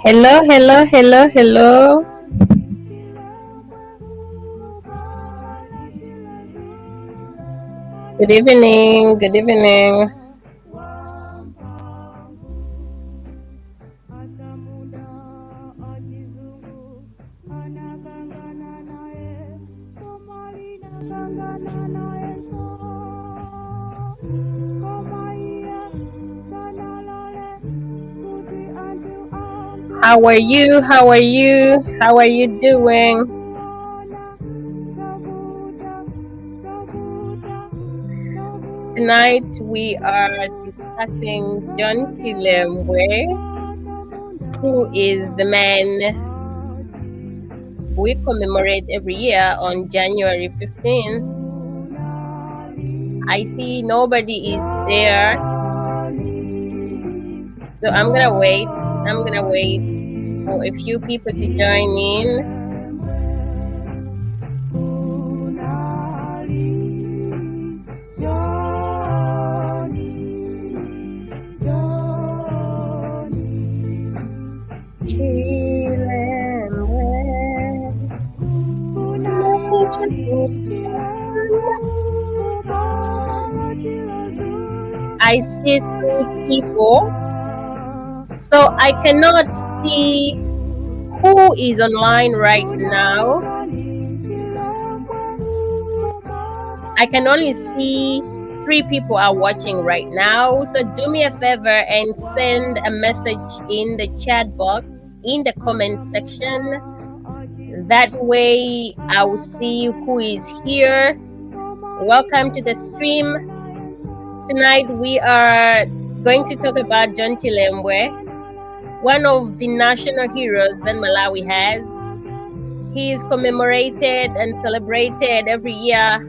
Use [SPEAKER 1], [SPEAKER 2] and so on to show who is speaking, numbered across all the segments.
[SPEAKER 1] Hello, hello, hello, hello. Good evening, good evening. How are you? How are you? How are you doing? Tonight we are discussing John Chilembwe, who is the man we commemorate every year on January 15th. I see nobody is there, so I'm gonna wait. I'm gonna wait for a few people to join in. I see three people, so I cannot see who is online right now. I can only see three people are watching right now. So do me a favor and send a message in the chat box, in the comment section. That way I will see who is here. Welcome to the stream. Tonight we are going to talk about John Chilembwe, one of the national heroes that Malawi has. He is commemorated and celebrated every year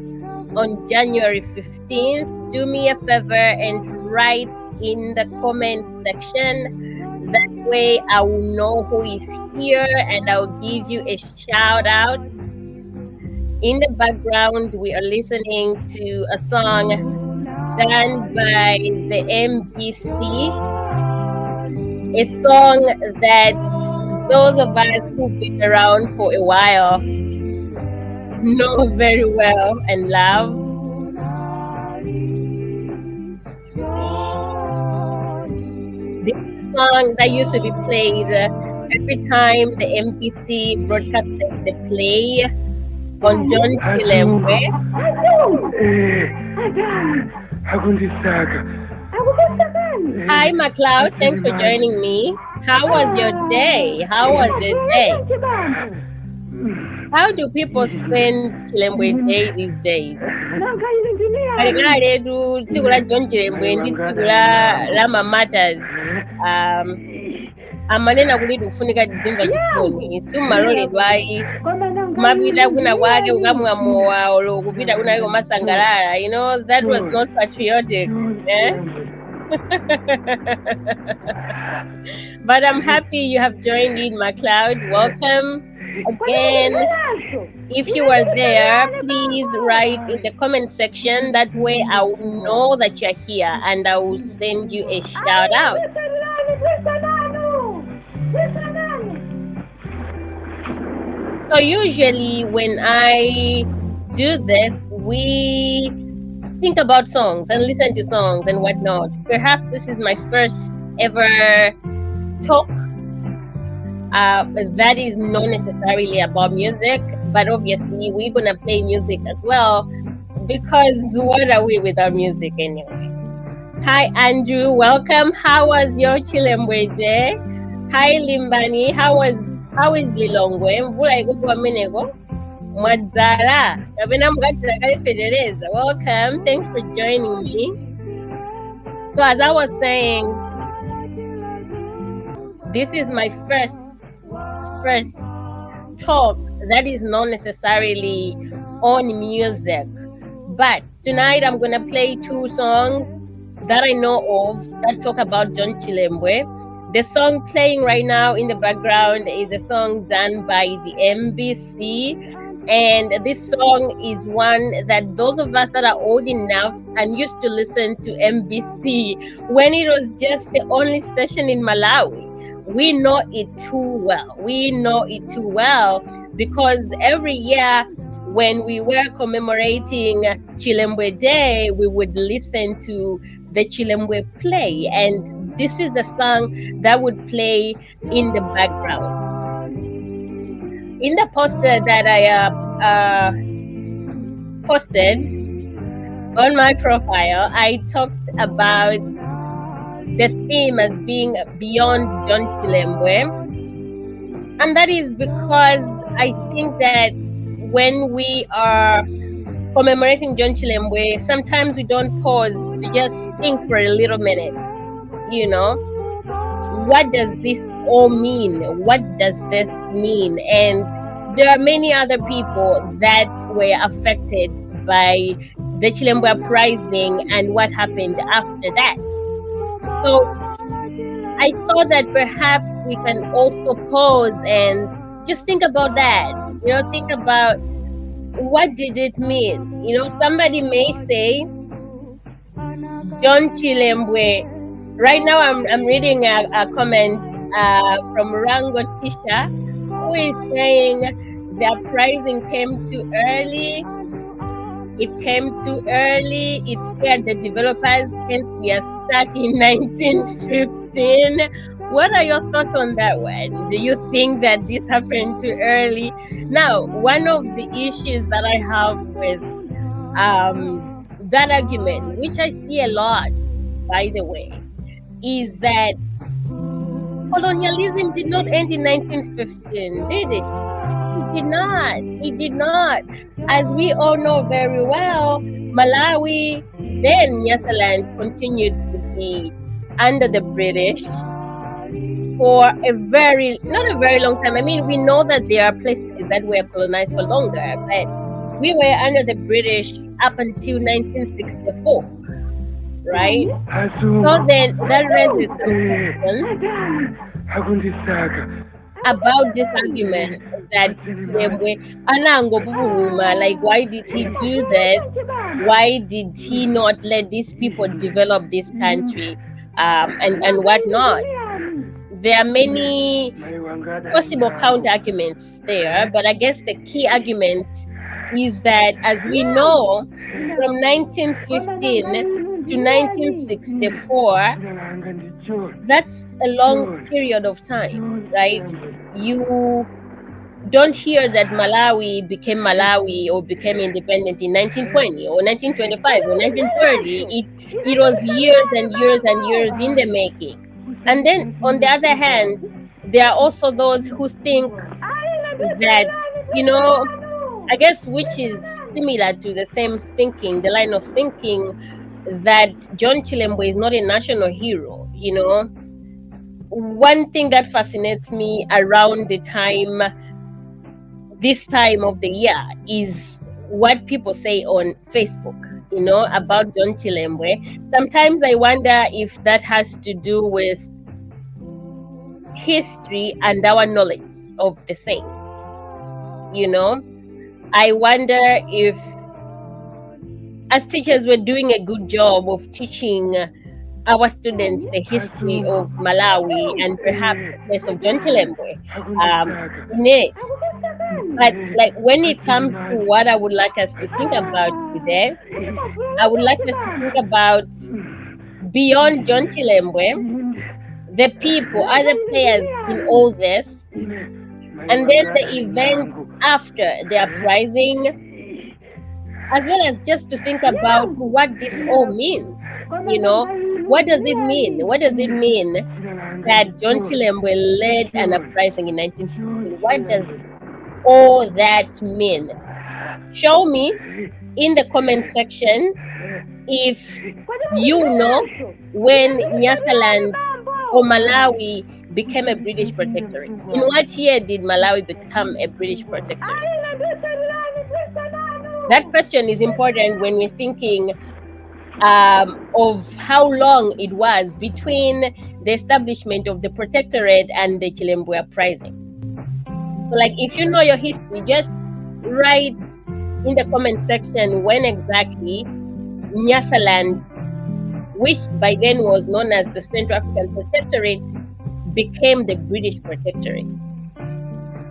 [SPEAKER 1] on January 15th. Do me a favor and write in the comment section. That way I will know who is here and I'll give you a shout out. In the background, we are listening to a song done by the MBC, a song that those of us who've been around for a while know very well and love. This song that used to be played every time the MBC broadcasted the play on John Chilembwe. Hi, MacLeod. Thanks for joining me. How was your day? How was your day? How do people spend Chilembwe Day these days? Kale tigula John Chilembwe ndi tigula Lama Matters. Amanena kulidi kufunika dzimva chisoni sumaloledwayi kumapita kuna kwake ukamwamowa olo kupita kuna iko masangalala. You know, that was not patriotic. Eh? But I'm happy you have joined in, MacLeod. Welcome again. If you are there, please write in the comment section. That way I will know that you're here and I will send you a shout out. So usually when I do this, we think about songs and listen to songs and whatnot. Perhaps this is my first ever talk that is not necessarily about music, but obviously we're gonna play music as well, because what are we without music anyway? Hi Andrew, welcome. How was your Chilembwe Day? Hi Limbani, how is Lilongwe? Mvula ikuwa meneko mwadzala kapena mukatira kalipedereza. Welcome, thanks for joining me. So as I was saying, this is my first talk that is not necessarily on music, but tonight I'm gonna play two songs that I know of that talk about John Chilembwe. The song playing right now in the background is a song done by the MBC, and this song is one that those of us that are old enough and used to listen to MBC when it was just the only station in Malawi, We know it too well. We know it too well because every year when we were commemorating Chilembwe Day, we would listen to the Chilembwe play, and this is the song that would play in the background. In the poster that I posted on my profile, I talked about the theme as being beyond John Chilembwe. And that is because I think that when we are commemorating John Chilembwe, sometimes we don't pause to just think for a little minute, you know, what does this all mean? What does this mean? And there are many other people that were affected by the Chilembwe Uprising and what happened after that. So I thought that perhaps we can also pause and just think about that. Think about what did it mean? Somebody may say John Chilembwe. Right now, I'm reading a comment from Rango Tisha, who is saying the uprising came too early. It came too early. It scared the developers. Hence, we are stuck in 1915. What are your thoughts on that one? Do you think that this happened too early? Now, one of the issues that I have with that argument, which I see a lot, by the way, is that colonialism did not end in 1915, did it? It did not. It did not. As we all know very well, Malawi, then Nyasaland, continued to be under the British for not a very long time. I mean, we know that there are places that were colonized for longer, but we were under the British up until 1964, right? So then that raises some questions about this argument that like, why did he do this? Why did he not let these people develop this country, and whatnot? There are many possible counter arguments there, but I guess the key argument is that, as we know, from 1915 to 1964, that's a long period of time, right? You don't hear that Malawi became Malawi or became independent in 1920 or 1925 or 1930. It was years and years and years in the making. And then, on the other hand, there are also those who think that, I guess, which is similar to the same thinking, the line of thinking that John Chilembwe is not a national hero. One thing that fascinates me around this time of the year is what people say on Facebook, about John Chilembwe. Sometimes I wonder if that has to do with history and our knowledge of the same. I wonder if, as teachers, we're doing a good job of teaching our students the history of Malawi and perhaps the place of John Chilembwe next. But like, when it comes to what I would like us to think about today, I would like us to think about beyond John Chilembwe, the people, other players in all this, and then the events after the uprising, as well as just to think about what this all means. What does it mean? What does it mean that John Chilembwe led an uprising in 1915? What does all that mean? Show me in the comment section if you know when Nyasaland or Malawi became a British protectorate. In what year did Malawi become a British protectorate? That question is important when we're thinking of how long it was between the establishment of the protectorate and the Chilembwe Uprising. So, like, if you know your history, just write in the comment section when exactly Nyasaland, which by then was known as the Central African Protectorate, became the British protectorate.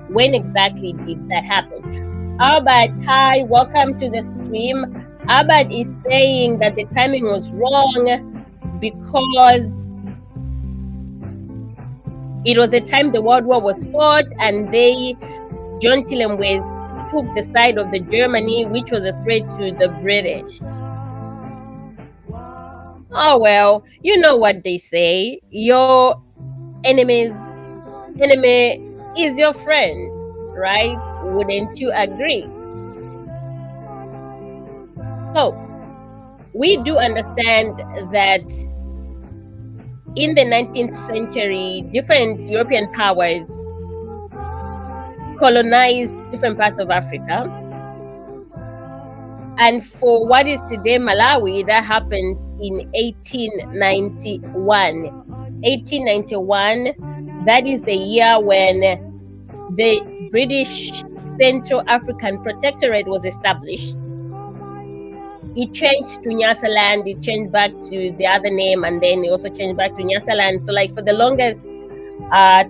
[SPEAKER 1] When exactly did that happen? Albert, hi, welcome to the stream. Albert is saying that the timing was wrong because it was the time the World War was fought, and John Chilembwe took the side of the Germany, which was a threat to the British. Oh well, you know what they say. Your enemy's enemy is your friend, right? Wouldn't you agree? So we do understand that in the 19th century, different European powers colonized different parts of Africa. And for what is today Malawi, that happened in 1891. 1891, that is the year when the British Central African Protectorate was established. It changed to Nyasaland, it changed back to the other name, and then it also changed back to Nyasaland. So like for the longest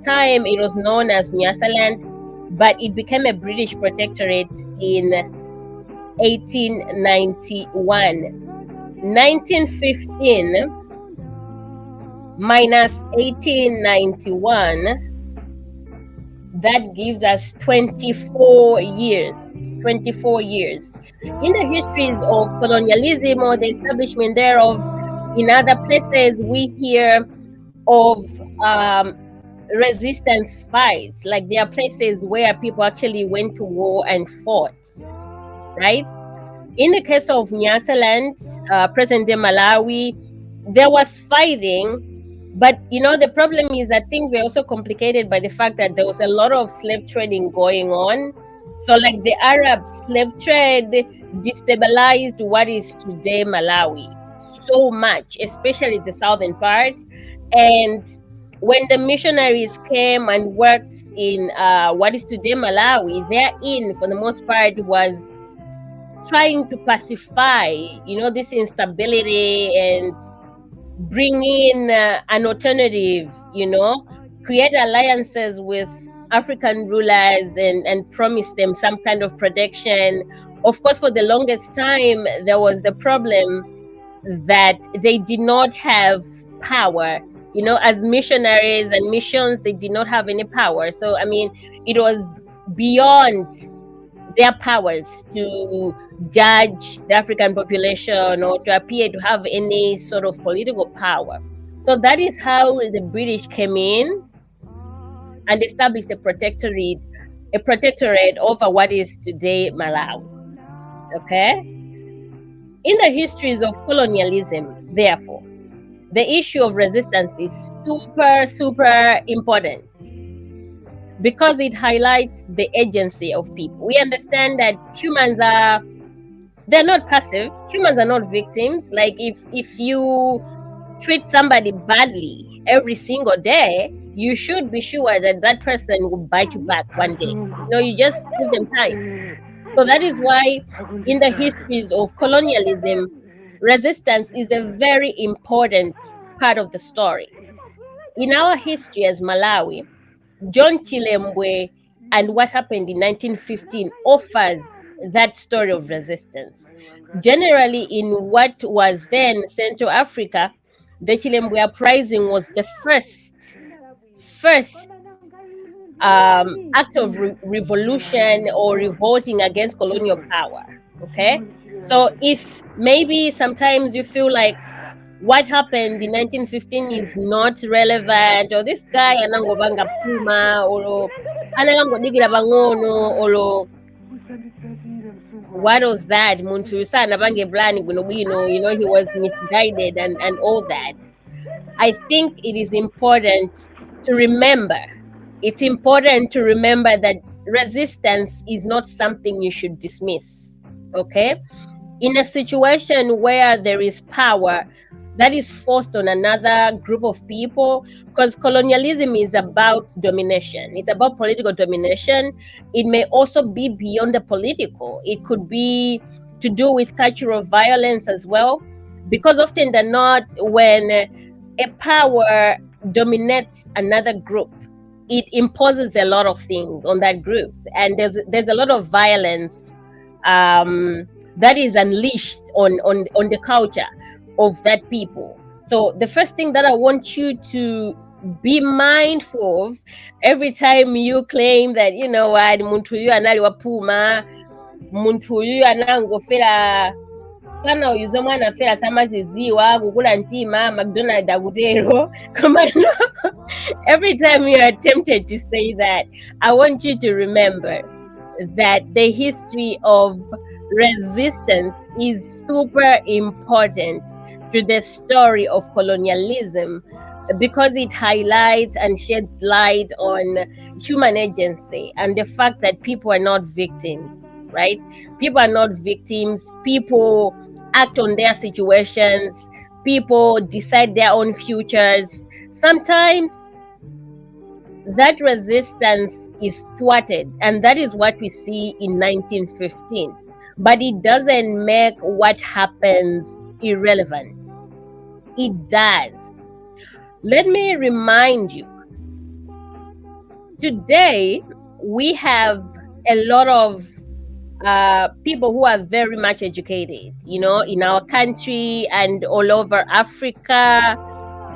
[SPEAKER 1] time, it was known as Nyasaland, but it became a British protectorate in 1891. 1915 minus 1891, that gives us 24 years. 24 years. In the histories of colonialism or the establishment thereof, in other places we hear of resistance fights. Like there are places where people actually went to war and fought, right? In the case of Nyasaland, present-day Malawi, there was fighting, but the problem is that things were also complicated by the fact that there was a lot of slave trading going on. So like the Arab slave trade destabilized what is today Malawi so much, especially the southern part. And when the missionaries came and worked in what is today Malawi, their in, for the most part, was trying to pacify, this instability and bring in an alternative, create alliances with African rulers and promise them some kind of protection. Of course, for the longest time, there was the problem that they did not have power. As missionaries and missions, they did not have any power. So, it was beyond their powers to judge the African population or to appear to have any sort of political power. So that is how the British came in and established a protectorate over what is today Malawi. Okay? In the histories of colonialism, therefore, the issue of resistance is super, super important because it highlights the agency of people. We understand that they're not passive. Humans are not victims. Like if you treat somebody badly every single day, you should be sure that that person will bite you back one day. You just give them time. So that is why in the histories of colonialism, resistance is a very important part of the story. In our history as Malawi, John Chilembwe and what happened in 1915 offers that story of resistance. Generally, in what was then Central Africa, the Chilembwe Uprising was the first act of revolution or revolting against colonial power. Okay, so if maybe sometimes you feel like what happened in 1915 is not relevant, or this guy anangobanga puma, or anangodigira bangono, or what was that? Muntu sana bange blani guno, he was misguided and all that. I think it is important to remember. It's important to remember that resistance is not something you should dismiss. Okay? In a situation where there is power that is forced on another group of people, because colonialism is about domination. It's about political domination. It may also be beyond the political. It could be to do with cultural violence as well, because often than not, when a power dominates another group, it imposes a lot of things on that group, and there's a lot of violence that is unleashed on the culture of that people. So the first thing that I want you to be mindful of every time you claim that, you know what, muntu uyu anali wapuma, muntu uyu anangofera fana uyuza omwana afera samaziziwa kugula ntima McDonald agutero. Every time you are tempted to say that, I want you to remember that the history of resistance is super important to the story of colonialism, because it highlights and sheds light on human agency and the fact that people are not victims, right? People are not victims. People act on their situations. People decide their own futures. Sometimes that resistance is thwarted, and that is what we see in 1915. But it doesn't make what happens irrelevant. It does. Let me remind you, today we have a lot of people who are very much educated, you know, in our country and all over Africa.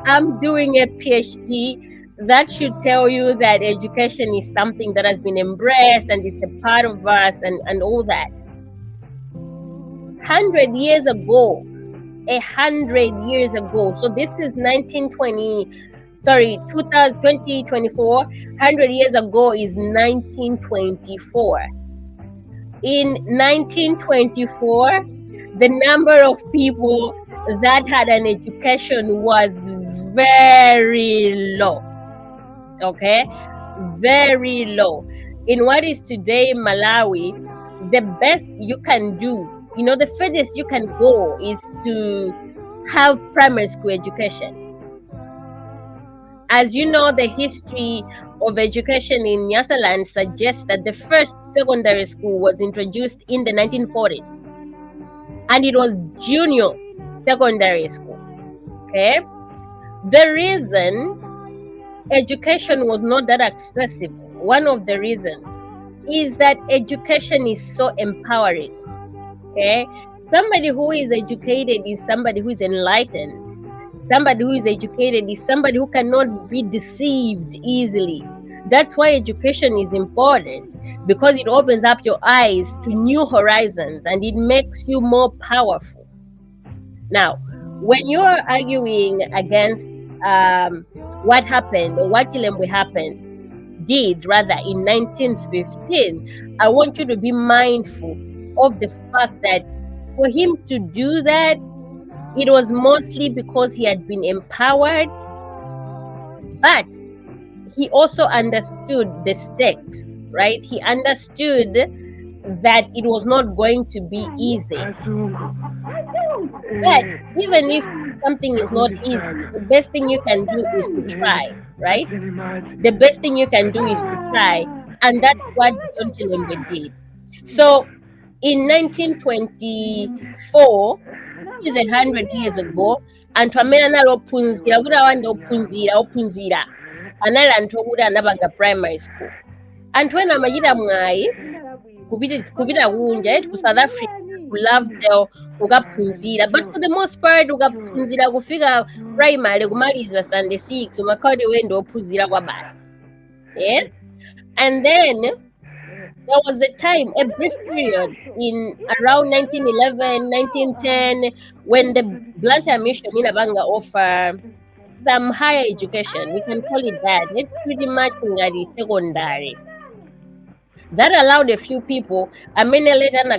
[SPEAKER 1] I'm doing a PhD. That should tell you that education is something that has been embraced and it's a part of us, and all that. 100 years ago, 100 years ago, so this is 1920, sorry, 2024. 100 years ago is 1924. In 1924, the number of people that had an education was very low. Okay, very low. In what is today Malawi, the best you can do, you know, the furthest you can go is to have primary school education. As you know, the history of education in Nyasaland suggests that the first secondary school was introduced in the 1940s, and it was junior secondary school. Okay, the reason education was not that accessible, one of the reasons, is that education is so empowering. Okay, somebody who is educated is somebody who is enlightened. Somebody who is educated is somebody who cannot be deceived easily. That's why education is important, because it opens up your eyes to new horizons and it makes you more powerful. Now, when you are arguing against what happened, or what Chilembwe did rather in 1915, I want you to be mindful of the fact that for him to do that, it was mostly because he had been empowered, but he also understood the stakes, right? He understood that it was not going to be easy. But even if something is not easy, the best thing you can do is to try, right? The best thing you can do is to try. And that's what John Chilembwe did. So in 1924, is 100 years ago, anthu amene anali ophunzira kuti awanda ophunzira anali anthu okuti anapanga primary school. Anthu ena amachita mwayi kupita kunja ku South Africa, ku Lovedale kukaphunzira, but for the most part ukaphunzira kufika primary kumaliza Sunday 6 umakhala kuti wewe ndi ophunzira kwa basi. Yes, and then there was a time, a brief period in around 1911, 1910, when the Blantyre Mission in Abanga offered some higher education. We can call it that. It's pretty much secondary. That allowed a few people, I mean, later my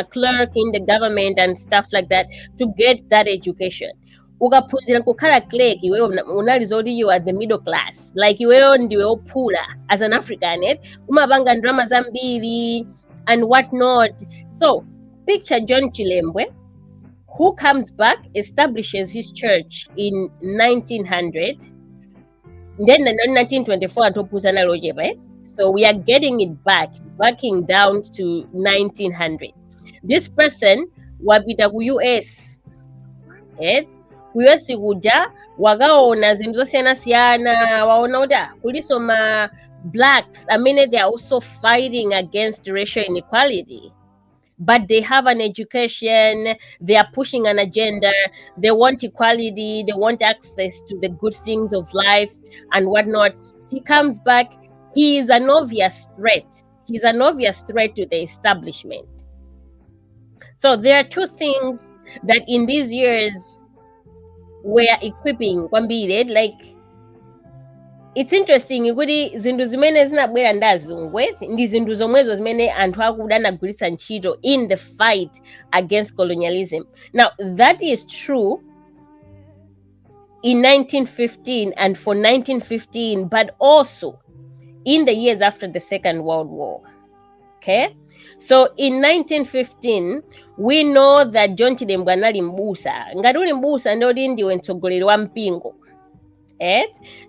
[SPEAKER 1] clerk in the government and stuff like that, to get that education. Ukaphunzira kukhala clerk, unalizoti you are the middle class, like iweyo ndiwe ophula as an African, umabanga drama zambiri and whatnot. So picture John Chilembwe, who comes back, establishes his church in 1900, then in 1924 right? So we are getting it backing down to 1900. This person wapita ku US, kuyesi kuja wakaona zinthu zosiyanasiyana waona kuti kuliso ma blacks amene they are also fighting against racial inequality, but they have an education, they are pushing an agenda, they want equality, they want access to the good things of life and whatnot. He comes back, he is an obvious threat. He's an obvious threat to the establishment. So there are two things that in these years were equipping kwambiri. Like, it's interesting kuti zinthu zimene zinabwera ndi azungu ndi zinthu zomwezo zimene anthu akuda anagwiritsa ntchito in the fight against colonialism. Now that is true in 1915 and for 1915, but also in the years after the Second World War. Okay, so in 1915 we know that John Chilembwe anali mbusa. Ngati uli mbusa ndoti ndiwe mtsogoleri wa mpingo.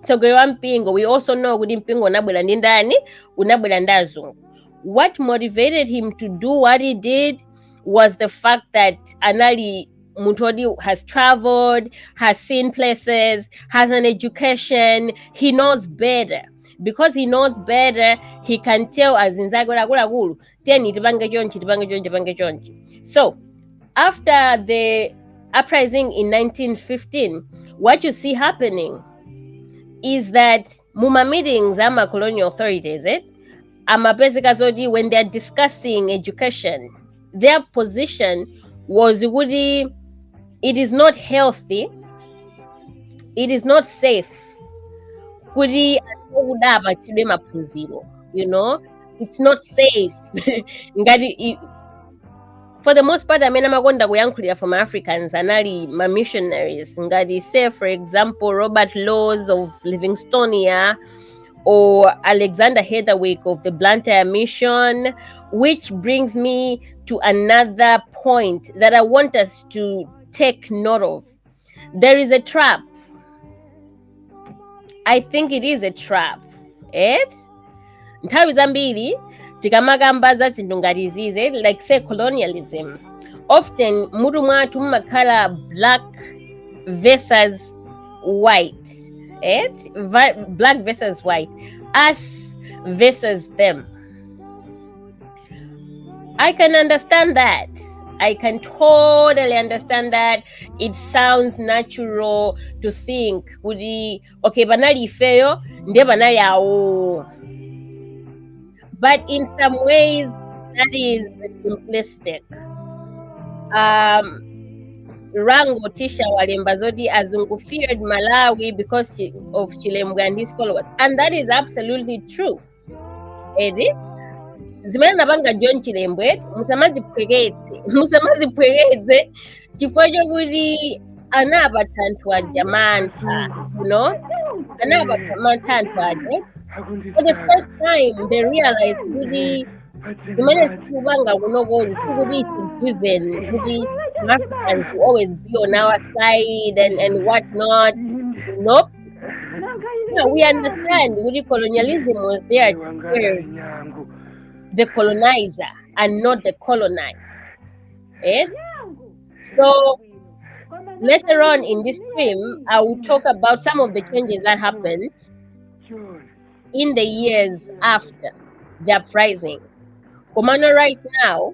[SPEAKER 1] Mtsogoleri wa mpingo, we also know kuti mpingo unabwera ndi ndani? Unabwera ndi azungu. What motivated him to do what he did was the fact that anali munthu oti has traveled, has seen places, has an education, he knows better. Because he knows better, he can tell azinzake akuluakulu, teni tipange chonchi. So after the uprising in 1915, what you see happening is that muma meetings ama colonial authorities, amapezeka zoti when they're discussing education, their position was kuti it is not healthy, it is not safe kuti akudaba chidwe maphunziro, you know, it's not safe. Ngati for the most part amene amakonda kuyankhulira from Africans anali ma missionaries, ngati say for example Robert Laws of Livingstonia or Alexander Heatherwick of the Blantyre Mission, which brings me to another point that I want us to take note of. There is a trap. I think it is a trap. Nthawi zambiri tikamakamba za zinthu ngati izizi, like say colonialism, often mutu mwathu mumakhala black versus white, black versus white, us versus them. I can understand that. I can totally understand that. It sounds natural to think, okay, banali ifeyo, ndiye banali awo. But in some ways, that is simplistic. Rango Tisha Walemba zoti azungu feared Malawi because of Chilembwe and his followers. And that is absolutely true. Zimene napanga John Chilembwe musamazipwekeze chifukwa chokuti anapatanthu aja mantha, you know, anapatanthu aja. For the first time they realized kuti zimene sikupanga kunoko sikuti it's given kuti Africans will always be on our side and whatnot. Nope. Yeah, we understand kuti colonialism was there to serve the colonizer and not the colonized. So later on in this stream, I will talk about some of the changes that happened in the years after the uprising. Komano right now,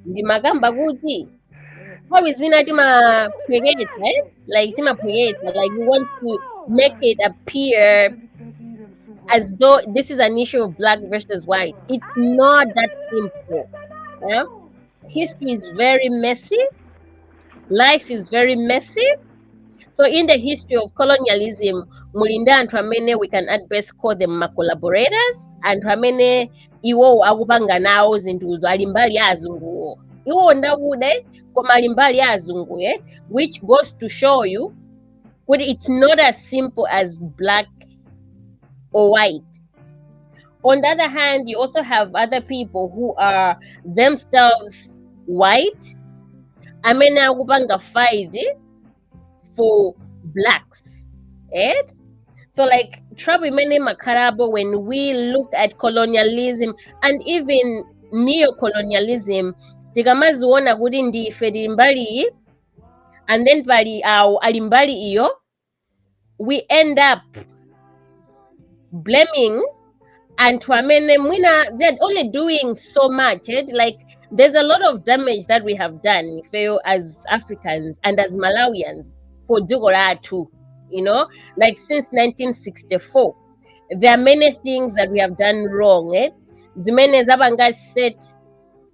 [SPEAKER 1] ndi magamba kuti how is it like we want to make it appear as though this is an issue of black versus white. It's not that simple. Yeah? History is very messy. Life is very messy. So in the history of colonialism, mulinda anthu amene we can at best call them ma collaborators, anthu amene iwo akupanga nawo zinthuzo ali mbali ya azunguwo. Iwo ndakude koma ali mbali ya azungu, which goes to show you that it's not as simple as black or white. On the other hand, you also have other people who are themselves white, amene akupanga fight for blacks. So like trouble many makarabo when we look at colonialism and even neo-colonialism, tikamaziona kuti ndife tili mbali and then pali alimbali iyo, we end up blaming anthu amene mwina they're only doing so much. Like there's a lot of damage that we have done fail as Africans and as Malawians for dziko lathu, you know, like since 1964 there are many things that we have done wrong. Zimene zabanga set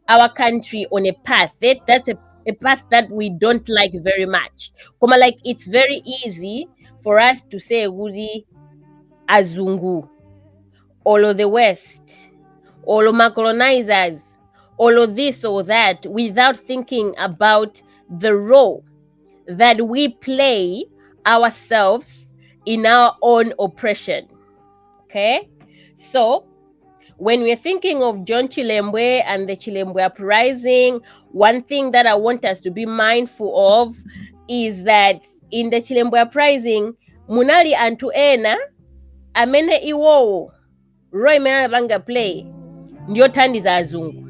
[SPEAKER 1] our country on a path. That's a path that we don't like very much. Koma, like it's very easy for us to say Gudi Azungu, all of the West, all of my colonizers, all of this or that, without thinking about the role that we play ourselves in our own oppression. Okay? So, when we're thinking of John Chilembwe and the Chilembwe Uprising, one thing that I want us to be mindful of is that in the Chilembwe Uprising, munali antu ena amene iwowo Roy Mena Banga play ndio tandi za azungu,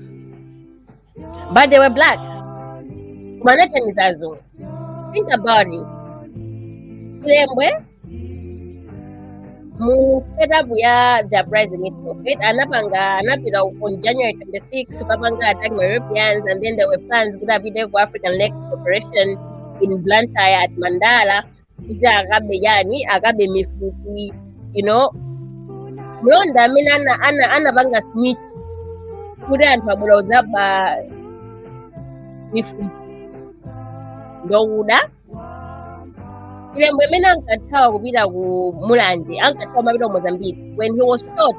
[SPEAKER 1] but they were black. Manata ni za azungu. Think about it. Chilembwe mu setup ya the uprising itself, anapila on January 26 kupanga attack Europeans, and then there were plans kuda bide ku African Lake Operation in Blantyre at Mandala kuja agabe mifupi, you know. Mlonda mina ana banga snitch kuda anthu aboloza ba mifupi ndouda Chilembwe mena ankathawa kupita ku Mulanje, ankathawa mapita ku Mozambique. When he was shot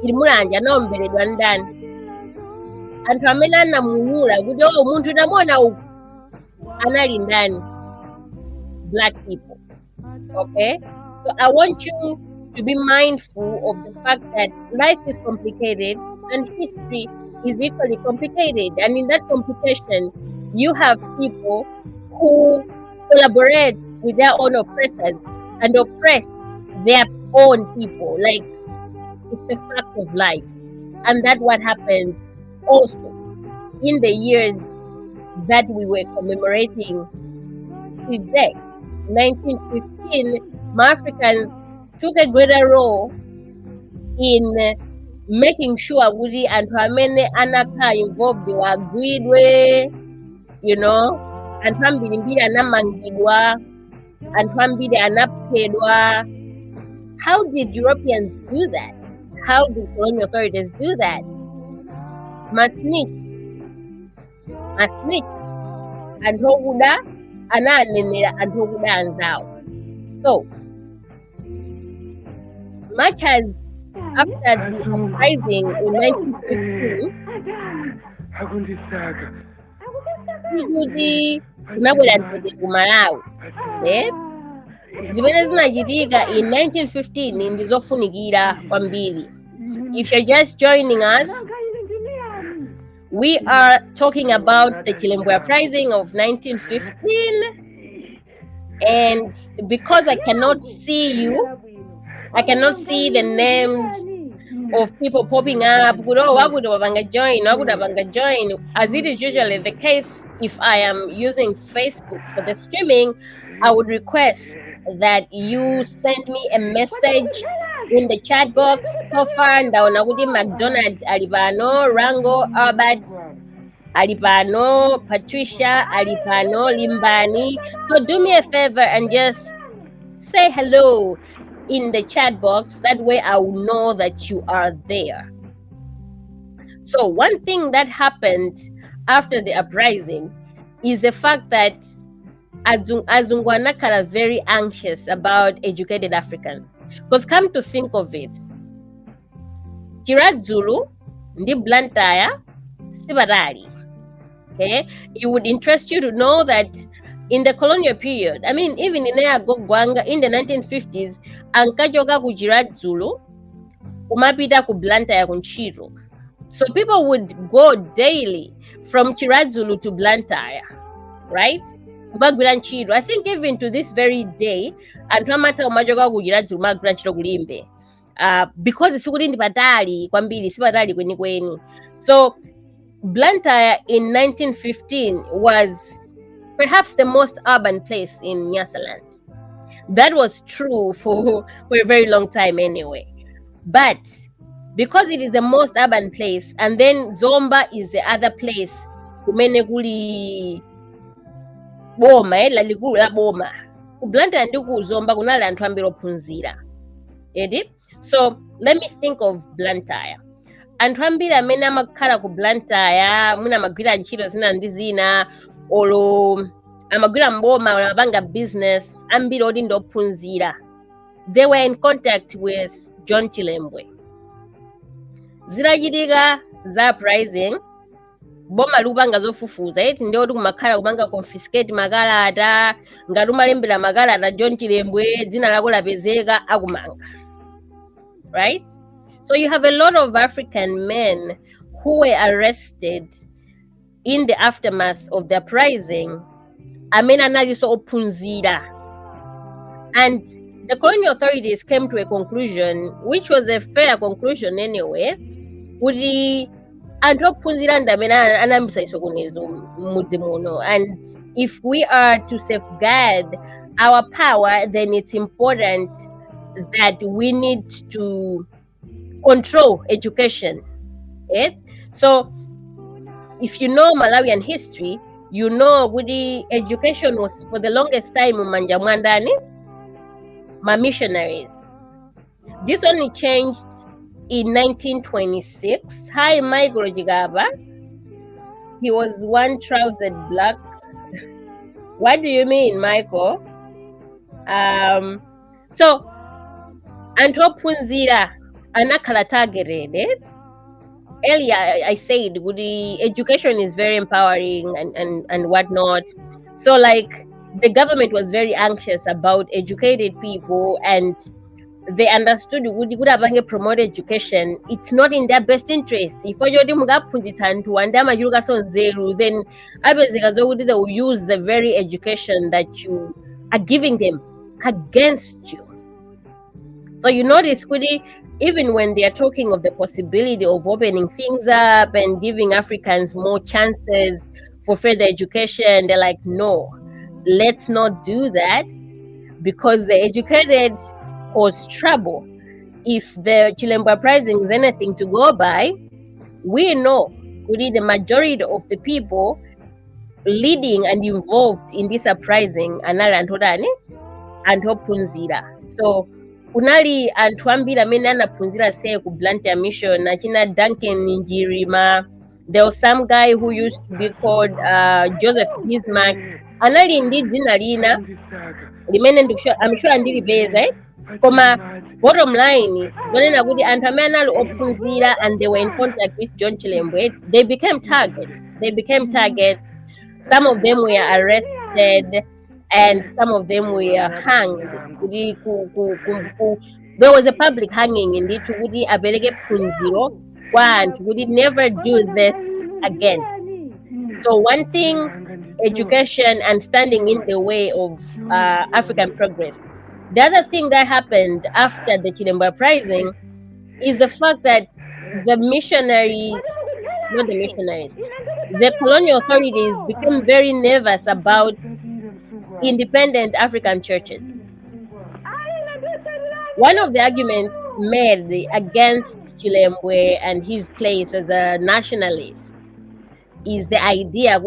[SPEAKER 1] in Mulanje anaomberedwa ndani, anthu amene anamunyula kuti munthu tamona uku anali ndani, black people. Okay, so I want you to be mindful of the fact that life is complicated and history is equally complicated, and in that complication you have people who collaborate with their own oppressors and oppress their own people. Like, it's the fact of life. And that's what happened also in the years that we were commemorating today. 1915, Africans took a greater role in making sure Gudi and Ramene Anaka involved, they were agreed with, you know, and Trambidi Anamangidwa, and Trambidi Anapedwa. How did Europeans do that? How did colonial authorities do that? Masnich, and Hoguda, Ananina, and Hoguda and Zao. So, much as after the uprising in 1915, Kiguzi kunabweranire ku Malawi. Zimene zinachitika in 1915 ndizofunikira kwambiri. If you're just joining us, we are talking about the Chilembwe Uprising of 1915, and because I cannot see you, I cannot see the names of people popping up, join, as it is usually the case. If I am using Facebook for the streaming, I would request that you send me a message in the chat box. So far, Ndaonagudi McDonald Alibano, Rango, Albert Alibano, Patricia Alibano, Limbani. So do me a favor and just say hello in the chat box. That way I will know that you are there. So one thing that happened after the uprising is the fact that Azungwanaka are very anxious about educated Africans. Because come to think of it, Chiradzulu, Ndi Blantyre, Sibarali. Okay, it would interest you to know that in the colonial period, I mean, even in Gwanga in the 1950s, Ankajoga ku Chiradzulu, umapita ku Blantyre kunchiro. So people would go daily from Chiradzulu to Blantyre, right? I think even to this very day, and because it's so Blantyre in 1915 was perhaps the most urban place in Nyasaland. That was true for a very long time anyway. But because it is the most urban place, and then Zomba is the other place, kumene kuli boma lalikulu la boma, ku Blantyre ndi ku Zomba kunali anthu ambiri ophunzira. Edi? So let me think of Blantyre. Anthu ambiri amene amakhala ku Blantyre mwina amagwira ntchito zina ndi zina, olo amagwira mboma, olo amapanga business, ambiri oti ndi ophunzira. They were in contact with John Chilembwe. Zirachitika za uprising, boma likupanga zofufuza, eti ndi oti kumakhala kupanga confiscate makalata, ngati umalembera makalata John Chilembwe dzina lako lapezeka akumanga. Right? So you have a lot of African men who were arrested in the aftermath of the uprising, amene analiso ophunzira. And the colonial authorities came to a conclusion, which was a fair conclusion anyway, kuti anthu ophunzira ndi amene anayambisa isokonezo m'mudzi muno. And if we are to safeguard our power, then it's important that we need to control education. So if you know Malawian history, you know kuti education was for the longest time manja mwandani, my missionaries. This only changed in 1926. Hi, Michael Jigaba. He was one-trousered black. What do you mean, Michael? So, anthu ophunzira anakhala targeted. Earlier, I said the education is very empowering and whatnot. So, like, the government was very anxious about educated people, and they understood kuti promote education. It's not in their best interest. If you then they will use the very education that you are giving them against you. So you notice, even when they are talking of the possibility of opening things up and giving Africans more chances for further education, they're like, no, let's not do that, because the educated cause trouble. If the Chilembwe Uprising is anything to go by, we know the majority of the people leading and involved in this uprising anali anthu ophunzira. So kunali anthu ambiri amene anaphunzira sei ku Blantyre mission, achina Duncan Njirima. There was some guy who used to be called Joseph Bismarck. Anali ndi dzina lina limene I'm sure andilipeza. Koma bottom line, zonena kuti anthu amene anali ophunzira and they were in contact with John Chilembwe, they became targets. Some of them were arrested and some of them were hanged. There was a public hanging indeed to abereke phunziro kwa anthu kuti never do this again. So one thing, education and standing in the way of African progress. The other thing that happened after the Chilembwe Uprising is the fact that the colonial authorities became very nervous about independent African churches. One of the arguments made against Chilembwe and his place as a nationalist is the idea,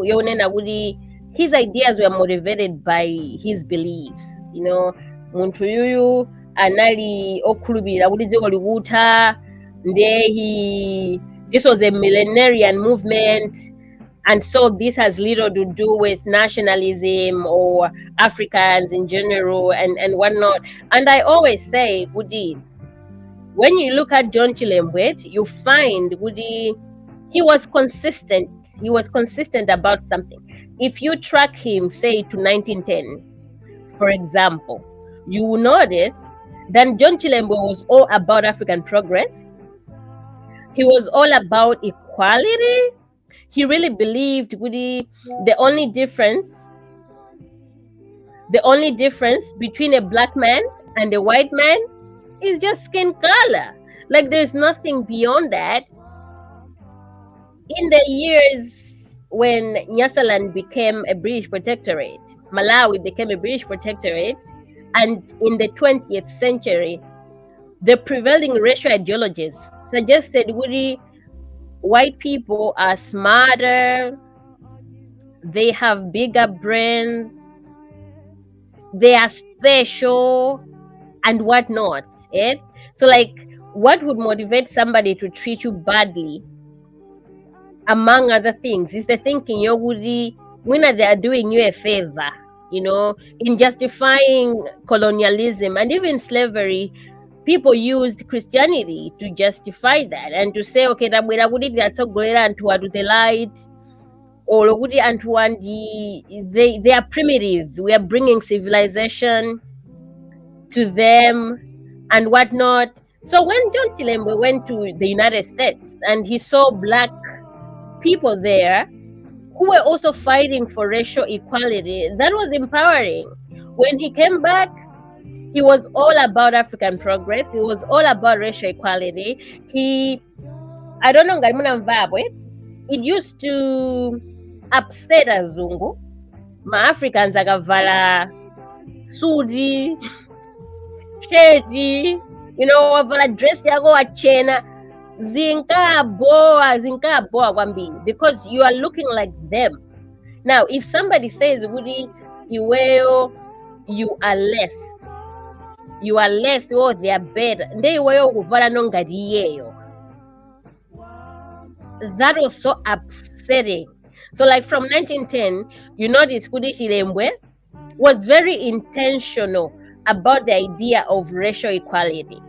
[SPEAKER 1] his ideas were motivated by his beliefs. Muntu yuyu anali okhulupirira kuti dziko likutha, this was a millenarian movement, and so this has little to do with nationalism or Africans in general and whatnot. And I always say, when you look at John Chilembwe, you find he was consistent. He was consistent about something. If you track him, say, to 1910, for example, you will notice that John Chilembwe was all about African progress. He was all about equality. He really believed the only difference between a black man and a white man is just skin color. Like, there's nothing beyond that. In the years when Nyasaland became a British protectorate, Malawi became a British protectorate, and in the 20th century, the prevailing racial ideologies suggested white people are smarter, they have bigger brains, they are special, and whatnot. Eh? So, like, what would motivate somebody to treat you badly, among other things, is the thinking when they are doing you a favor, in justifying colonialism and even slavery. People used Christianity to justify that and to say, okay, the light, or they are primitive. We are bringing civilization to them and whatnot. So when John Chilembwe went to the United States and he saw black people there who were also fighting for racial equality, that was empowering. When he came back, he was all about African progress. He was all about racial equality. I don't know, it used to upset Azungu. Ma-Africans akavala suji, sheti, wavala dress yako wachena, zinkaboa kwambili, because you are looking like them. Now, if somebody says, iweyo, you are less, or they are better, nde iweyo kuvala nongadiyeyo. That was so upsetting. So, like, from 1910, you notice Chilembwe was very intentional about the idea of racial equality.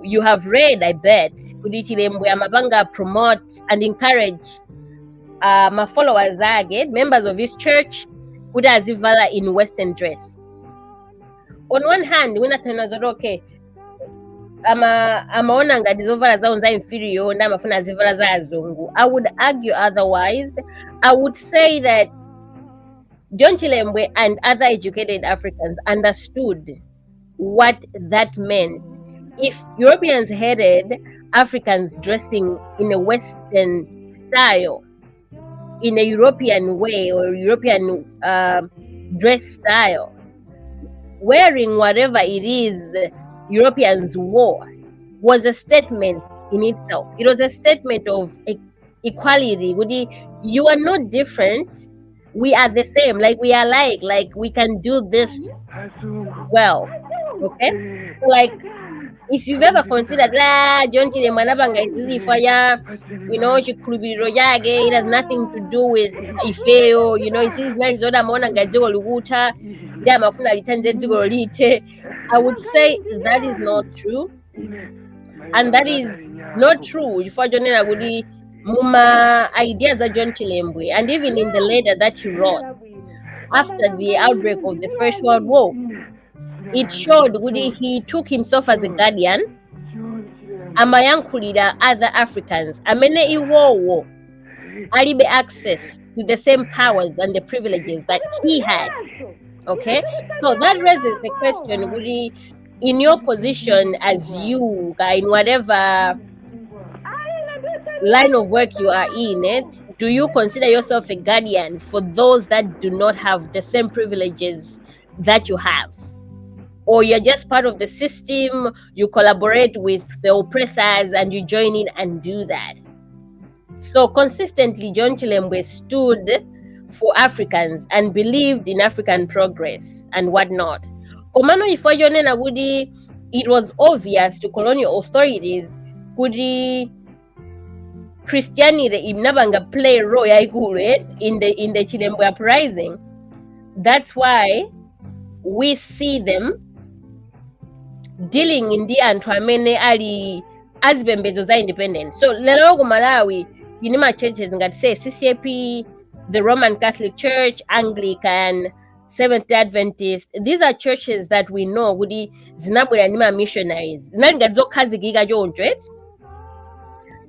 [SPEAKER 1] You have read, I bet, Chilembwe Amabanga promotes and encourage my followers, members of his church, Zivala in Western dress. On one hand, when okay, amaona ngati zovala zawo za inferior ndi amafuna zivala za azungu, I would argue otherwise. I would say that John Chilembwe and other educated Africans understood what that meant. If Europeans hated Africans dressing in a Western style, in a European way, or European dress style, wearing whatever it is Europeans wore, was a statement in itself. It was a statement of equality. You are not different. We are the same. Like, we are like we can do this well. Okay? So, like, if you've ever considered, John Chilembwe anapanga izizi faya, chikhulupiriro yake, it has nothing to do with ifeyo, izizi zinali zoda amaona ngati dziko likutha, ndi amafuna lithandize dziko lolite. I would say that is not true. And that is not true for Jonena kuti muma ideas za John Chilembwe, and even in the letter that he wrote after the outbreak of the First World War, it showed he took himself as a guardian, amayankhulira other Africans amene iwowo alibe access to the same powers and the privileges that he had. Okay, so that raises the question, in your position as you, in whatever line of work you are in, do you consider yourself a guardian for those that do not have the same privileges that you have? Or you're just part of the system, you collaborate with the oppressors and you join in and do that? So consistently, John Chilembwe stood for Africans and believed in African progress and whatnot. Komano ifojonena it was obvious to colonial authorities Christianity imnabanga play a role in the Chilembwe Uprising. That's why we see them dealing in the anthu amene ali azipembedzo za independence. So lero ku Malawi tinima churches ngati say CCAP, the Roman Catholic Church, Anglican, Seventh-day Adventist. These are churches that we know zinabwera ndi ma missionaries, zinali ngati zokhazikika choncho.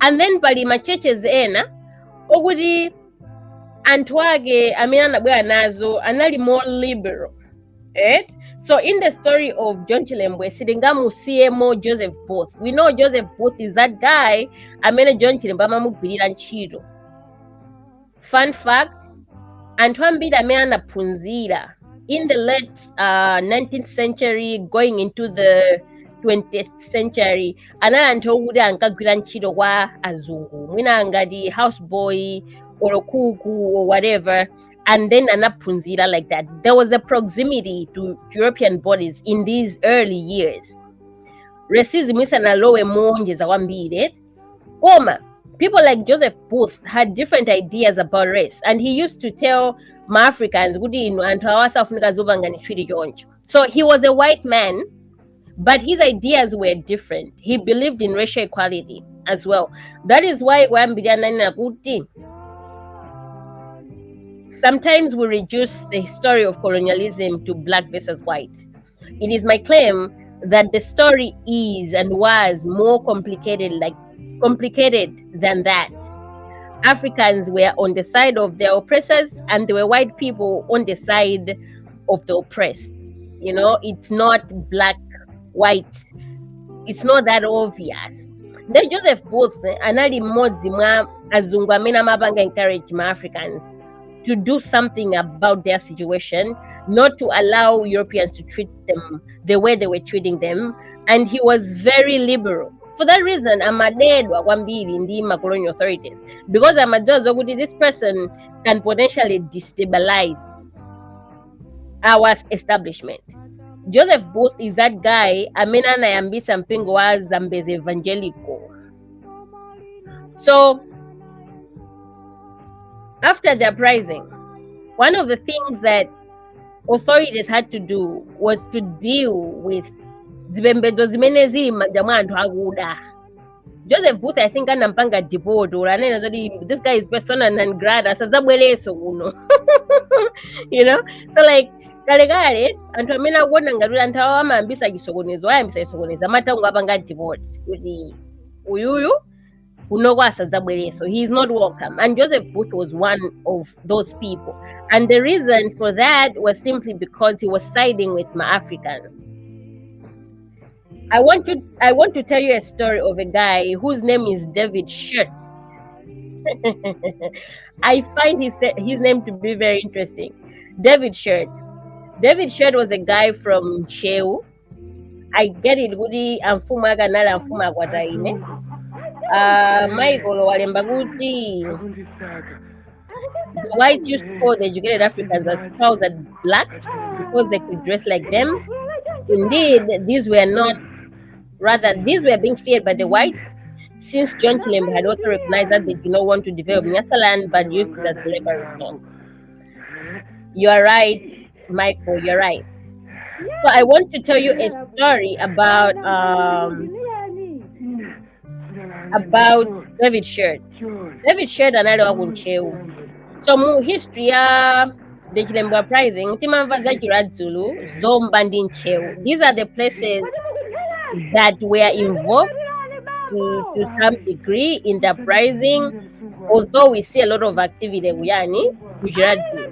[SPEAKER 1] And then pali ma churches ena okuti anthu ake amene anabwera nazo anali more liberal. So in the story of John Chilembwe, sitingamusiyemo Joseph Booth. We know Joseph Booth is that guy amene John Chilembwe amamugwirira ntchito. Fun fact, anthu ambiri amene anaphunzira in the late 19th century going into the 20th century anali anthu okuti ankagwira ntchito kwa azungu, mwina ngati houseboy or kuku or whatever, and then anaphunzira like that. There was a proximity to European bodies in these early years. Racism isanalowe monjeza kwambiri, koma people like Joseph Booth had different ideas about race, and he used to tell Ma-Africans kuti inu anthu awasafunika zopanga chwiri choncho. So he was a white man, but his ideas were different. He believed in racial equality as well. That is why kuti sometimes we reduce the history of colonialism to black versus white. It is my claim that the story is and was more complicated than that. Africans were on the side of their oppressors, and there were white people on the side of the oppressed. You know, it's not black, white. It's not that obvious. Then Joseph Booth anali mmodzi mwa azungu amene amapanga encourage Ma-Africans to do something about their situation, not to allow Europeans to treat them the way they were treating them. And he was very liberal. For that reason, amadedwa kwambiri ndi ma-colonial authorities, because amadziwa zokuti this person can potentially destabilize our establishment. Joseph Booth is that guy amene anayambisa mpingo wa Zambezi Evangelical. So after the uprising, one of the things that authorities had to do was to deal with zipembedzo zimene zili m'manja mwa anthu akuda. Joseph Booth, I think, anampanga deport or anena zoti this guy is persona non grata, sadzabwereso kuno. You know, so like kale anthu amene akuona ngati anthu awo amayambisa chisokonezo ayambisa chisokonezo amatango apanga deport kuti uyuyu unoko asadzabwereso, he is not welcome. And Joseph Booth was one of those people, and the reason for that was simply because he was siding with Ma-Africans. I want to tell you a story of a guy whose name is David Shirt. I find his name to be very interesting. David Shirt. David Shirt was a guy from Cheu. I get it kuti amfumu akanali amfumu akwataine. Michael walemba kuti the whites used to call the educated Africans as trousered blacks because they could dress like them. Indeed, these were being feared by the whites, since John Chilembwe had also recognized that they did not want to develop Nyasaland but used it as a labor resource. You are right, Michael, you're right. So I want to tell you a story about David Shirt. David Shirt anali wakunchewu. So mu history ya the Chilembwe Uprising, timamva za Chiradzulu, Zomba ndi Nchewu. These are the places that were involved to some degree in the uprising, although we see a lot of activity kuyani kuchiradzulu.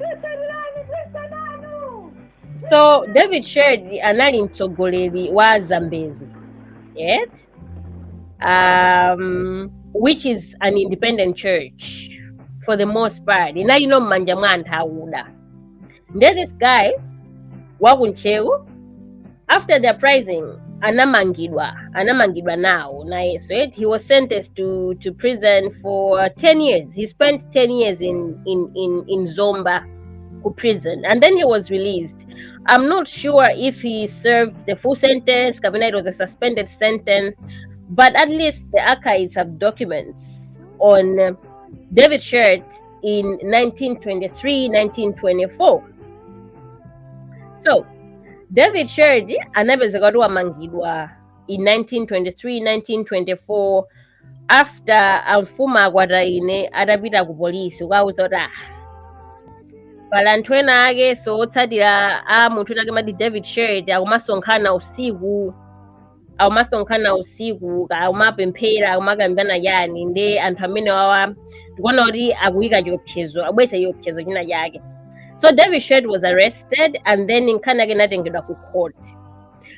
[SPEAKER 1] So David Shirt anali mtsogoleri wa Zambezi, yes, which is an independent church for the most part. Inali no mmanja mwa anthu akuda. Then this guy wakunchewu, after the uprising, anamangidwa now naye. So he was sentenced to prison for 10 years. He spent 10 years in Zomba prison, and then he was released. I'm not sure if he served the full sentence. It was a suspended sentence, but at least the archives have documents on David Shirt in 1923, 1924. So David Shirt anapezekwa mangidwa in 1923, 1924 after amfumu akwataine atapita ku polisi ukauza kuti pala anthu ena ake so otsatira munthu take mati David Shirt akumasonkhana usiku akumapemphera akumakambirana yani ndi anthu amene wawa ndikuona kuti akuyika chiopsezo, abweza chiopsezo china chake. So David Shirt was arrested, and then inkanake natengedwa ku court.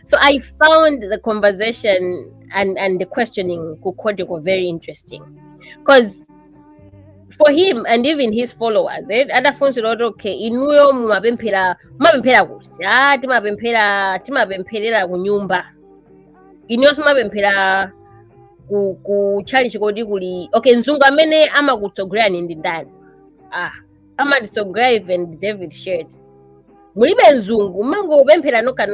[SPEAKER 1] So I found the conversation and the questioning ku court was very interesting, because for him and even his followers, adafunzira kuti okay, inuyo mumapemphera kusha, timapempherera ku nyumba, inuyo simapemphera ku chalichi koti kuli okay. Mzungu amene amakutsogolerani ndi ndani? Amatitsogolera even David Shed. Mulibe mzungu, mangopemphera nokha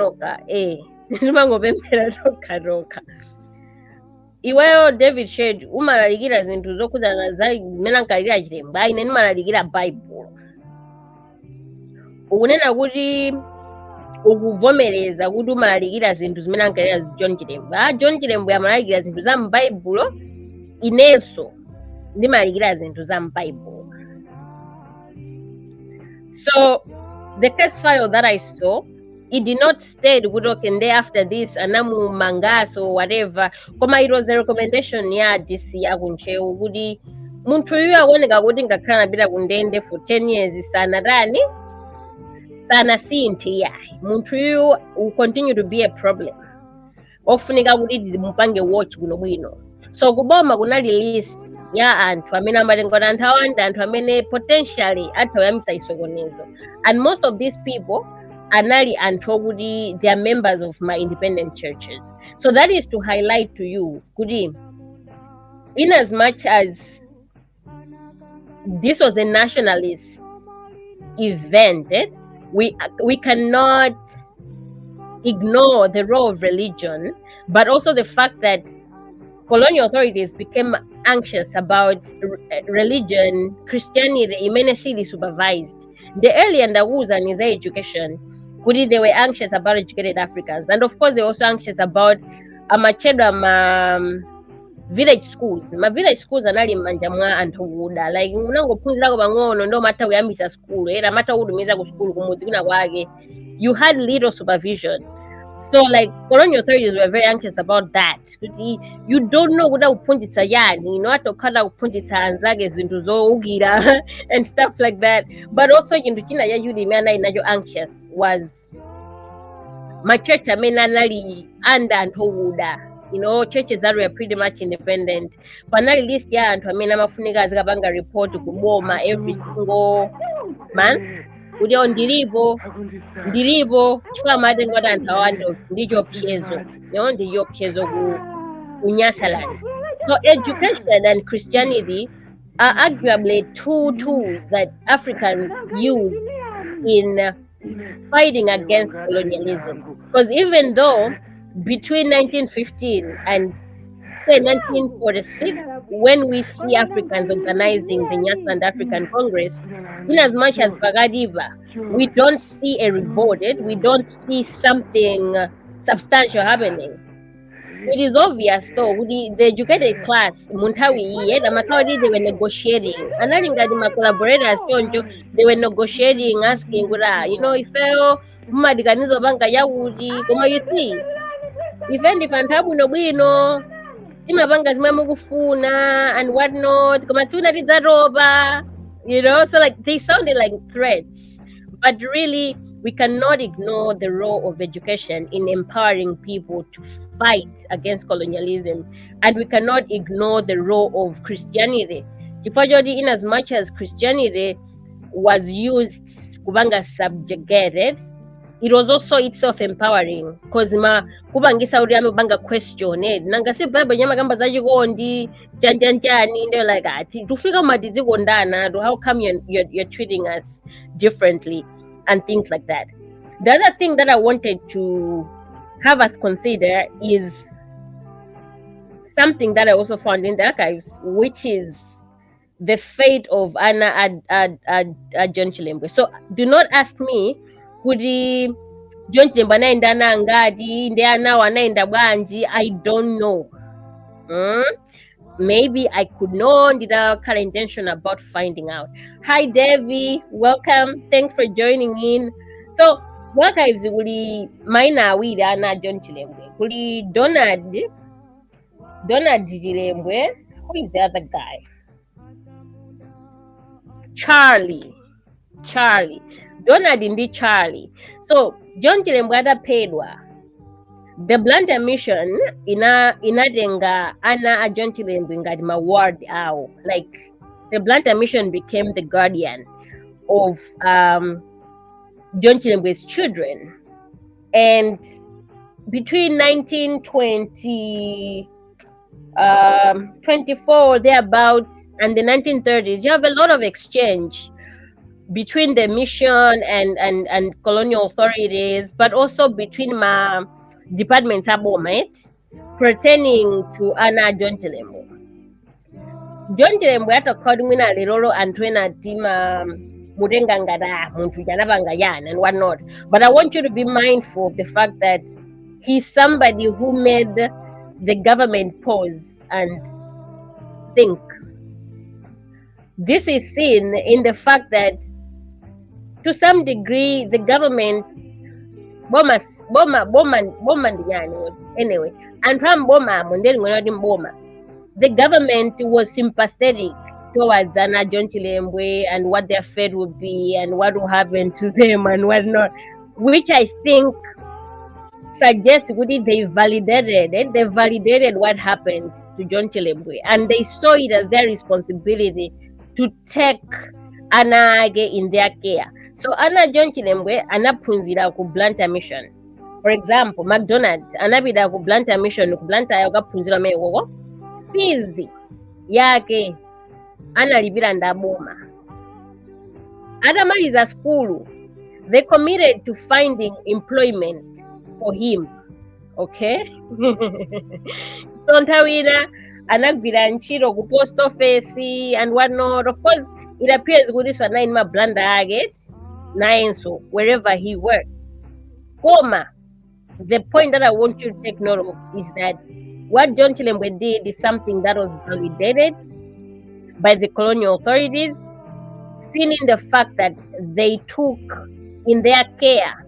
[SPEAKER 1] timangopemphera nokha. Iweyo David Shed umalalikira zinthu zokhudzana za zimene ankalira Chilembwe, ine ndimalalikira Bible. Ukunena kuti ukuvomereza kuti umalalikira zinthu zimene ankalira John Chilembwe. John Chilembwe amalalikira zinthu za m'Baibulo, inenso ndimalalikira zinthu za m'Baibulo. So the case file that I saw, it did not state kuti okay, and after this anamumangaso or whatever, koma it was the recommendation ya DC akunchewu kuti munthu uyu akuoneka kuti ngakhala anapita ku ndende for 10 years sanasinthe yayi. Munthu uyu will continue to be a problem, ofunika kuti mupange watch bwinobwino. So kuboma kunali list ya anthu amene amatengera anthu awanda, anthu amene potentially athawayambisa isokonezo, and most of these people anali anthu okuti they are members of my independent churches. So that is to highlight to you kuti in as much as this was a nationalist event, we cannot ignore the role of religion, but also the fact that colonial authorities became anxious about religion, Christianity, imenesili supervised. The early Ndawuza and his education, they were anxious about educated Africans. And of course, they were also anxious about village schools. My village schools are not in Manjamwa and Huda. Like, no matter where I'm school, no matter who the school, you had little supervision. So, like, colonial authorities were very anxious about that. You don't know what upunjitsa yani, you know what to call upunjitsa anzage zintu zo ugira and stuff like that. But also, China ya yudi meana inajo anxious was my church amenanali and Huda. You know, churches that were pretty much independent. But now list ya and amena mafuniga zikabanga report to Kuboma every single month. Udio ndiribo chifukwa matengoda anthu awanda ndicho pyezo, ndicho pyezo ku Nyasaland. So education and Christianity are arguably two tools that Africans use in fighting against colonialism. Because even though between 1915 and say 1946, when we see Africans organizing the Nyasaland African Congress, in as much as Bagadiva, we don't see a revolt, we don't see something substantial happening. It is obvious though, the educated class, Muntawi, they were negotiating. And I think that my collaborators, they were negotiating, asking, you know, if Madiganizo Banka Yahudi, you see, if any fantabu no bueno. And whatnot, you know, so like they sounded like threats, but really we cannot ignore the role of education in empowering people to fight against colonialism, and we cannot ignore the role of Christianity. In as much as Christianity was used kubanga subjugated, it was also itself empowering, because kubangisa uri amabanga question nanga si Bible nyama gamba zachikondi chanchani, they're like tufika madizikondana, how come you're treating us differently and things like that. The other thing that I wanted to have us consider is something that I also found in the archives, which is the fate of John Chilembwe. So do not ask me kudi John Chilembwe anaenda ngadi ndiana wanaenda bwanji. I don't know. Maybe I could know, did I have intention about finding out. Hi Devi, welcome, thanks for joining in. So archives kuli maina awiri ana John Chilembwe. Kuli Donald Chilembwe. Who is the other guy? Charlie. Donald ndi Charlie. So John Chilembwe adapedwa. The Blantyre Mission inatenga ana a John Chilembwe ngati maward awo, like the Blantyre mission became the guardian of John Chilembwe's children. And between 1920, 24 thereabouts, and the 1930s, you have a lot of exchange between the mission and colonial authorities, but also between my department mates pertaining to Anna John Chilembwe. John Chilembwe atakodwa na liroro antwena tima murengangara muntu yanabangayana and whatnot. But I want you to be mindful of the fact that he's somebody who made the government pause and think. This is seen in the fact that to some degree the government anyway, and from the government was sympathetic towards Anna John Chilembwe and what their fate would be and what will happen to them and what not, which I think suggests they validated it. They validated what happened to John Chilembwe, and they saw it as their responsibility to take Anna in their care. So Anna John Chilembwe anaphunzira ku Blantyre mission. For example, McDonald anabida ku Blantyre mission, ku Blantyre akaphunzira meko fizi yake analibira ndaboma. Atamaliza school, they committed to finding employment for him. Okay? So ntawina anagwira ntchito ku post office and whatnot. Of course, it appears Gudiswa na in my blanda agate, so wherever he worked. Koma, the point that I want you to take note of is that what John Chilembwe did is something that was validated by the colonial authorities, seen in the fact that they took in their care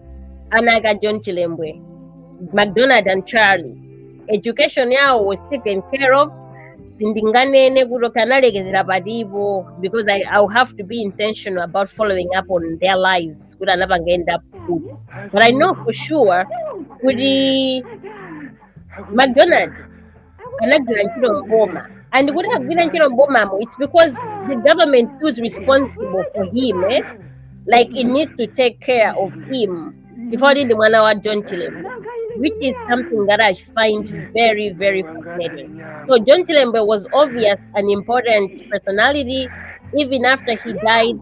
[SPEAKER 1] Anaga John Chilembwe, McDonald and Charlie. Education yao was taken care of. Because I'll have to be intentional about following up on their lives. But I know for sure with the McDonald and would have been it's because the government feels responsible for him, like it needs to take care of him before the one hour John Chilembwe, which is something that I find very, very fascinating. So John Chilembwe was obvious an important personality even after he died,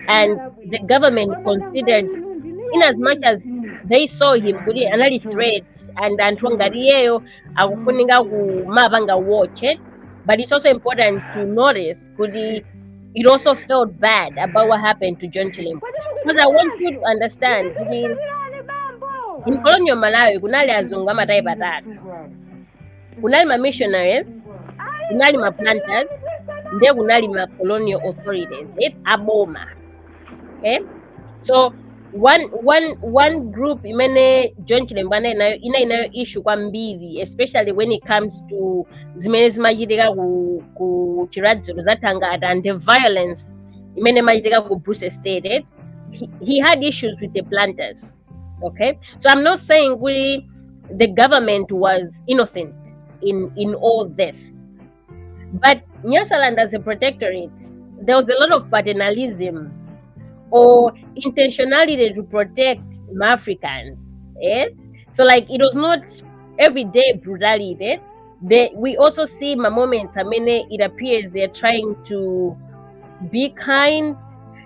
[SPEAKER 1] and the government considered, in as much as they saw him kuri another threat and antwangariyeyo akufuninga kumabanga watch it, but it's also important to notice kuri it also felt bad about what happened to John Chilembwe. Because I want you to understand kuri, in colonial Malawi kunali azungu amataipa atatu. Kunali ma missionaries, kunali ma planters, nde kunali ma colonial authorities. It's aboma. Okay? So one group imene John Chilembwe inayo issue kwa mbili, especially when it comes to zimene zimachitika ku chiradziro zatangata and the violence imene machitika ku Bruce Estate. He had issues with the planters. Okay, so I'm not saying really the government was innocent in all this, but Nyasaland as a protectorate, there was a lot of paternalism or intentionality to protect Africans. So like it was not everyday brutality. We also see my moments. I mean, it appears they're trying to be kind.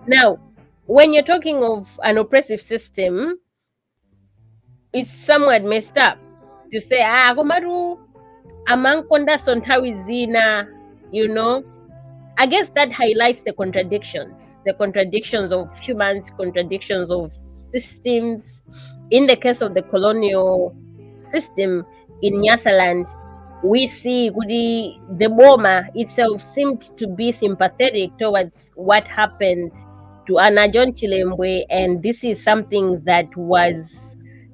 [SPEAKER 1] Now, when you're talking of an oppressive system, it's somewhat messed up to say, Gomaru, amankonda sontawizina, you know. I guess that highlights the contradictions of humans, contradictions of systems. In the case of the colonial system in Nyasaland, we see the Boma itself seemed to be sympathetic towards what happened to Anna John Chilembwe, and this is something that was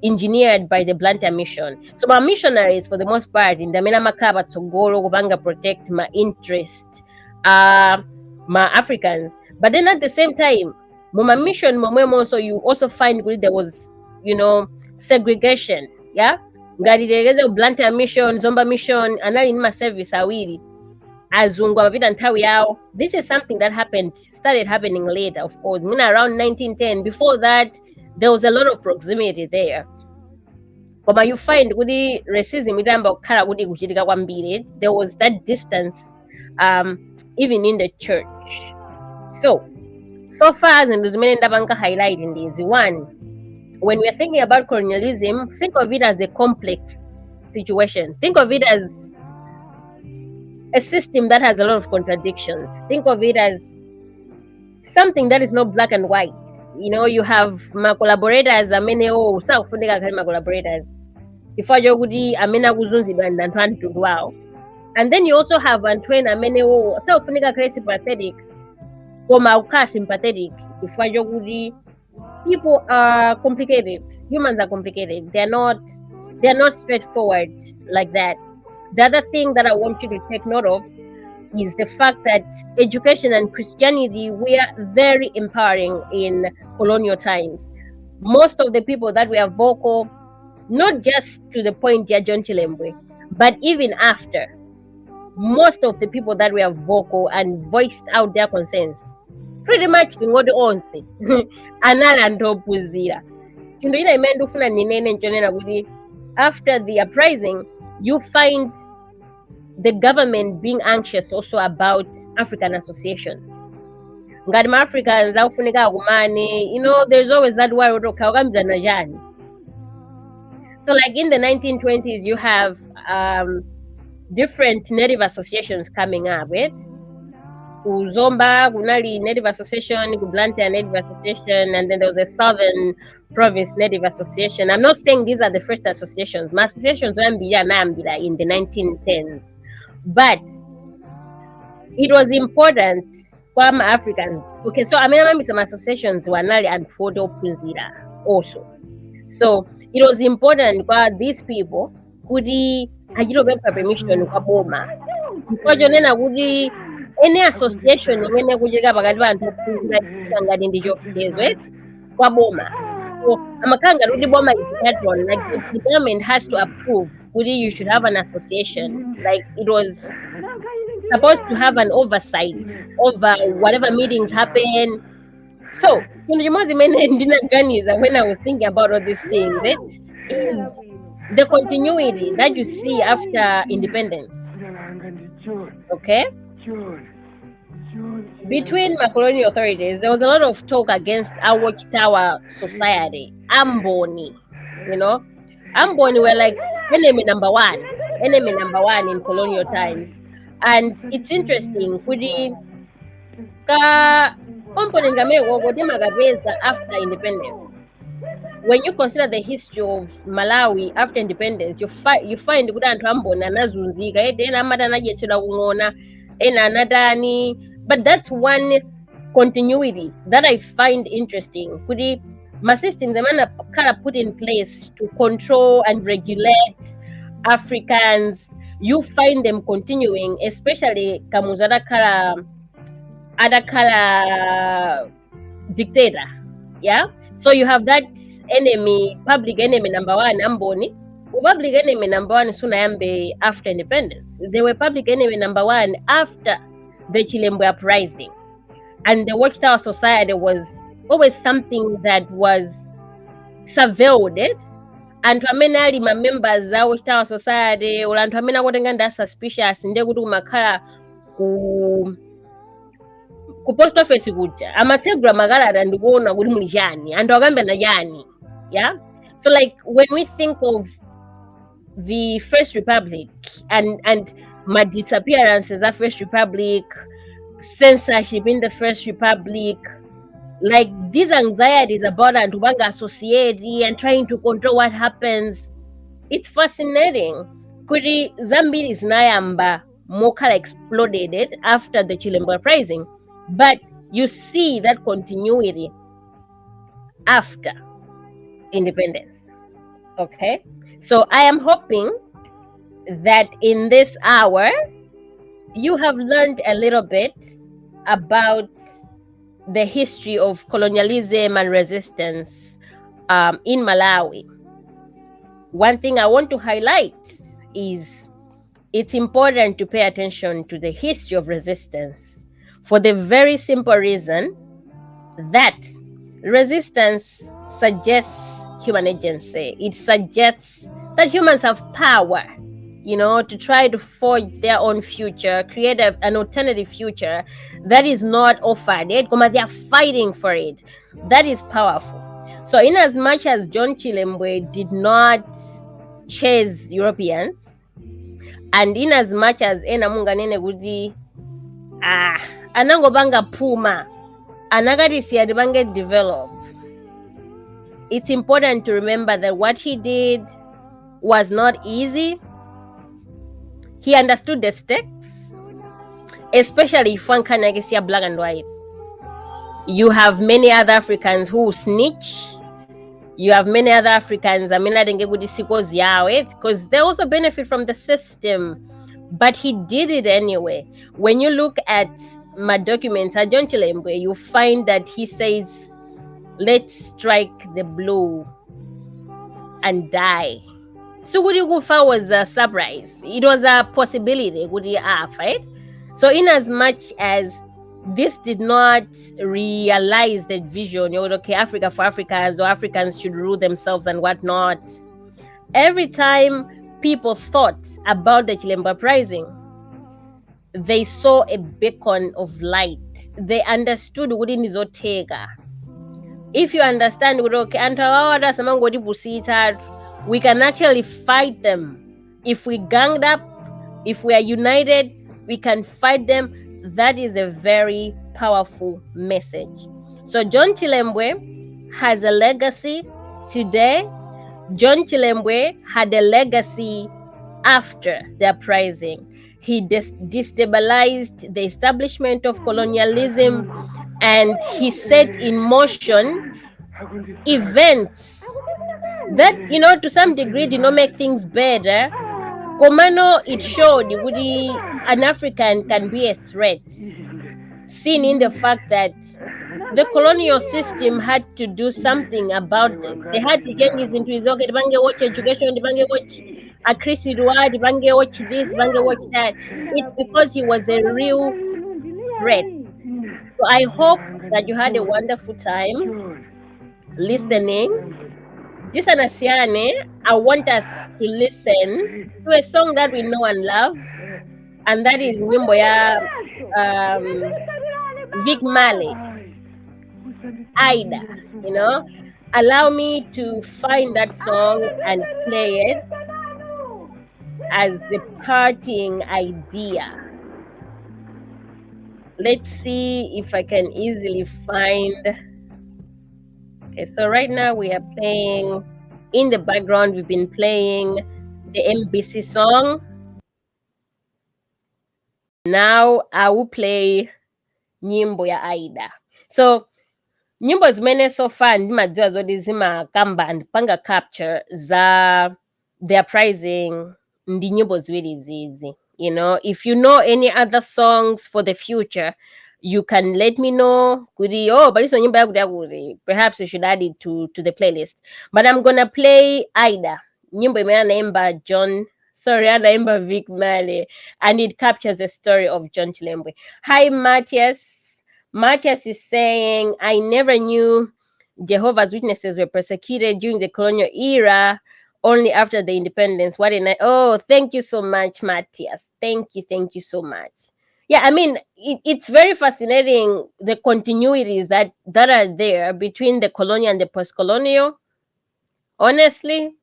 [SPEAKER 1] engineered by the Blantyre mission. So my missionaries, for the most part, in the Mena Makaba to go banga protect my interest, my Africans. But then at the same time, my mission, so you also find there was, segregation. Yeah, Blantyre mission, Zomba mission, and in my service awiri. azungu amapita nthawi yawo. This is something that started happening later, of course, around 1910. Before that, there was a lot of proximity there. Koma you find kuti racism idayamba kukhala kuti kuchitika kwambiri. There was that distance, even in the church. So far zinthu zimene ndapanga highlight ndizi. One, when we are thinking about colonialism, think of it as a complex situation. Think of it as a system that has a lot of contradictions. Think of it as something that is not black and white. You have my collaborators amene sakufunika kali my collaborators chifukwa chokuti amene akuzunzidwa ndi anthu a mtundu wawo. And then you also have anthu ena amene sakufunika kali sympathetic koma akukhala sympathetic chifukwa chokuti people are complicated. Humans are complicated. They're not straightforward like that. The other thing that I want you to take note of is the fact that education and Christianity were very empowering in colonial times. Most of the people that were vocal, not just to the point ya John Chilembwe, but even after, most of the people that were vocal and voiced out their concerns, pretty much ngoti onse anali anthu ophunzira. Chinthu ina imene ndikufuna ndinene nchonena kuti after the uprising, you find the government being anxious also about African associations. Ngati ma Africans akufunika akumane, there's always that worry kuti ukambirana njani. So like in the 1920s, you have different native associations coming up, right? Uzomba, Gunali Native Association, Kublantia Native Association, and then there was a Southern Province Native Association. I'm not saying these are the first associations. My associations were in the 1910s. But it was important for Africans. Okay, so I mean, some associations were Nali and Fodo Punzira also. So it was important for these people who had permission for Boma. Any association imene kucheka pakati pa anthu ophunzira ngati ndi chopezwe kwa boma. So amakanga kuti boma is the patron, like the government has to approve kuti you should have an association. Like it was supposed to have an oversight over whatever meetings happen. So chimodzi imene ndinaganiza when I was thinking about all these things is the continuity that you see after independence. Okay? Between my colonial authorities, there was a lot of talk against our watchtower society. Amboni, Amboni were like enemy number one in colonial times. And it's interesting, after independence. When you consider the history of Malawi after independence, you find kuti anthu amboni anazunzika ena amata anadyetsedwa kung'ona ena anatani. But that's one continuity that I find interesting. Kuti my systems are put in place to control and regulate Africans. You find them continuing, especially kamuza adakala dictator. Yeah. So you have that enemy, public enemy number one, Amboni. Public enemy number one, Sunayambe after independence. They were public enemy number one after the Chilembwe Uprising. And the Watchtower Society was always something that was surveilled. And to my members of Watchtower Society, or to amena suspicious, and they would do makara ku post office kuja amategra magala and kuona kuti muli chani and agambe na yani. Yeah. So like when we think of the First Republic and my disappearances of First Republic, censorship in the First Republic, like these anxieties about Antubanga society and trying to control what happens, it's fascinating. Kuri Zambia is Nayamba Mokala exploded after the Chilembwe Uprising. But you see that continuity after independence. Okay? So I am hoping that in this hour, you have learned a little bit about the history of colonialism and resistance in Malawi. One thing I want to highlight is it's important to pay attention to the history of resistance for the very simple reason that resistance suggests human agency. It suggests that humans have power, to try to forge their own future, create an alternative future that is not offered yet, but they are fighting for it. That is powerful. So in as much as John Chilembwe did not chase Europeans, and in as much as ena munganene kuti anangobanga puma anagati siyati bange develop, it's important to remember that what he did was not easy. He understood the stakes, especially if one can see black and white. You have many other Africans who snitch. You have many other Africans, because they also benefit from the system. But he did it anyway. When you look at my documents, John Chilembwe, you find that he says, let's strike the blow and die. So Gufa was a surprise. It was a possibility, right? So in as much as this did not realize that vision, okay, Africa for Africans, or Africans should rule themselves and whatnot. Every time people thought about the Chilembwe Uprising, they saw a beacon of light. They understood within Zotega. If you understand, okay, we can actually fight them. If we ganged up, if we are united, we can fight them. That is a very powerful message. So John Chilembwe has a legacy today. John Chilembwe had a legacy after the uprising. He destabilized the establishment of colonialism, and he set in motion events that, to some degree did not make things better. Komano, it showed an African can be a threat, seen in the fact that the colonial system had to do something about this. They had to change this into his okay, bange watch education, bange watch a Chrissy Ruad, bange watch this, bange watch that. It's because he was a real threat. So I hope that you had a wonderful time listening. This Anasiane, I want us to listen to a song that we know and love, and that is Wimboya Vic Mali, Aida. Allow me to find that song and play it as the parting idea. Let's see if I can easily find. Okay, so right now we are playing, in the background, we've been playing the MBC song. Now I will play Nyimbo ya Aida. So, nyimbo zimene so far ndimadziwa zoti zimakamba and panga capture za the uprising ndi nyimbo ziwiri zizi. If you know any other songs for the future, you can let me know. Perhaps you should add it to the playlist. But I'm gonna play Aida. Nyimbo imeanaimba anaimba Vic Mali, and it captures the story of John Chilembwe. Hi, Matthias. Matthias is saying, I never knew Jehovah's Witnesses were persecuted during the colonial era, only after the independence. What a night. Oh, thank you so much, Matthias. Thank you so much. Yeah, I mean, it's very fascinating, the continuities that are there between the colonial and the post-colonial. Honestly,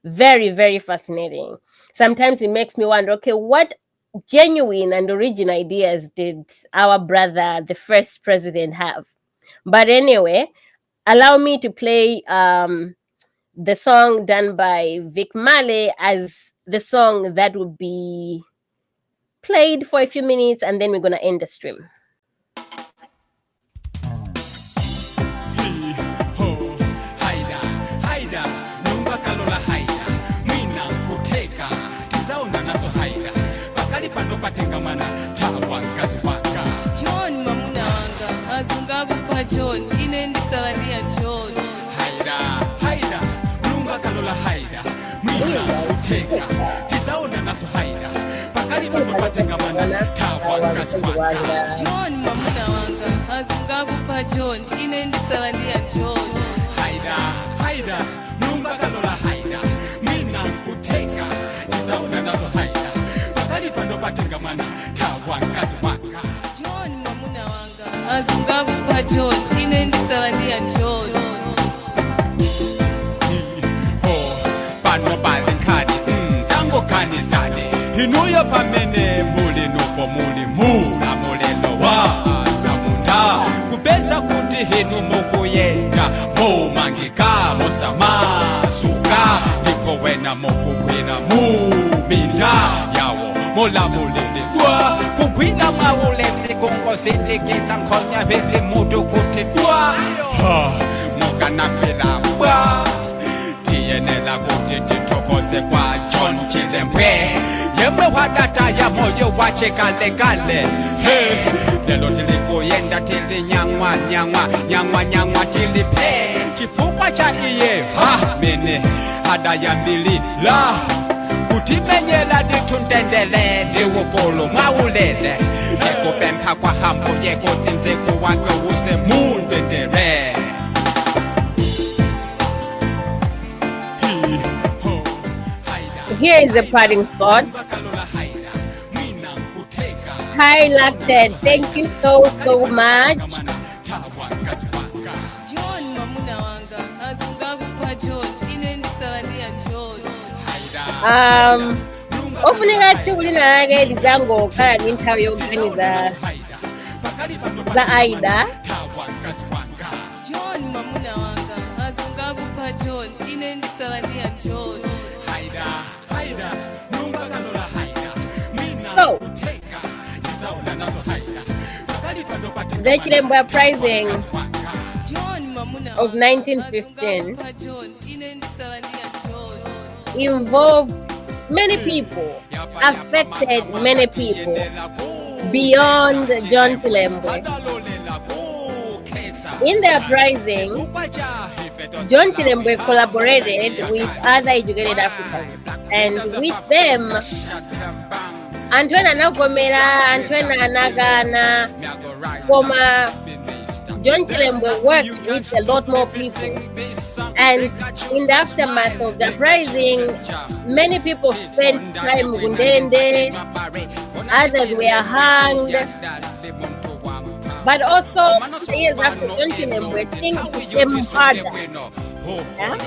[SPEAKER 1] very, very fascinating. Sometimes it makes me wonder, okay, what genuine and original ideas did our brother, the first president, have? But anyway, allow me to play the song done by Vic Mali as the song that would be played for a few minutes, and then we're gonna end the stream.
[SPEAKER 2] John mamunanga azungabupa John inendi salaria John
[SPEAKER 3] haida mulungu akalola haida kuteka chizaona naso haida pakali pano patengamana tawangazwanga
[SPEAKER 2] John mamuna wanga azingakupa John ine ndisala ndiya John
[SPEAKER 3] haida nunga kalola haida mina kuteka chizaona naso haida pakali pano patengamana tawangazwanga
[SPEAKER 2] John mamuna wanga azingakupa John ine ndisala ndiya John
[SPEAKER 3] pano palinkani tango kanizane inuyo pamene muli nupo muli mula mulelo wa samunda kupeza kuti hinu mukuyenda momangika mosamasuka ndipo wena mukukwina muminda yawo mulamulilidwa kugwina mwaulesi kungozindikila nkhonya vili mutu kutidwa mukanafila mbwa tiyenela kuti tithokoze kwa John Chilembwe yemwe wadata ya moyo wache kale lelo tilikuyenda tilinyangwa tilipe chifukwa cha iye mene adayambilila kutimenyela dituntendele ndiwufulu mwaulele ndikupempha kwa hambo yekuti nziku wake use mundendere
[SPEAKER 1] Here is a parting thought. Hi, Lacted. Thank you so much.
[SPEAKER 2] John mamuna wanga azingakupa John ine ndisala ndiya John
[SPEAKER 1] ofunira ati ulinalage lizango kala nintawe yoganiza za Aida.
[SPEAKER 2] John mamuna wanga azingakupa John ine ndisala ndiya John
[SPEAKER 1] So, the Chilembwe Uprising of 1915 involved many people, affected many people beyond John Chilembwe. In the uprising, John Chilembwe collaborated with other educated Africans, and with them, Antwena Nagomera, Antwena Nagana, Koma, John Chilembwe worked with a lot more people. And in the aftermath of the uprising, many people spent time in Gundende, others were hanged. But also, years after John Chilembwe, things became harder. Yeah?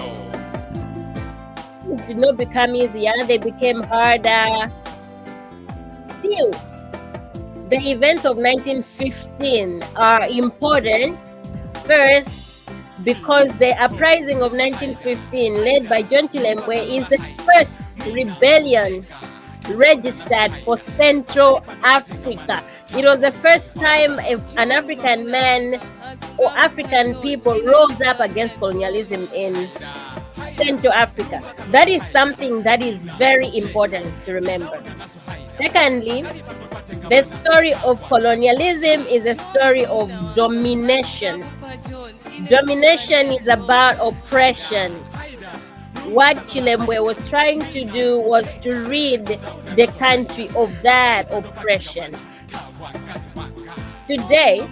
[SPEAKER 1] Things did not become easier, they became harder. Still, the events of 1915 are important. First, because the uprising of 1915, led by John Chilembwe, is the first rebellion registered for Central Africa. It was the first time an African man or African people rose up against colonialism in Central Africa. That is something that is very important to remember. Secondly, the story of colonialism is a story of domination. Domination is about oppression. What Chilembwe was trying to do was to rid the country of that oppression. Today,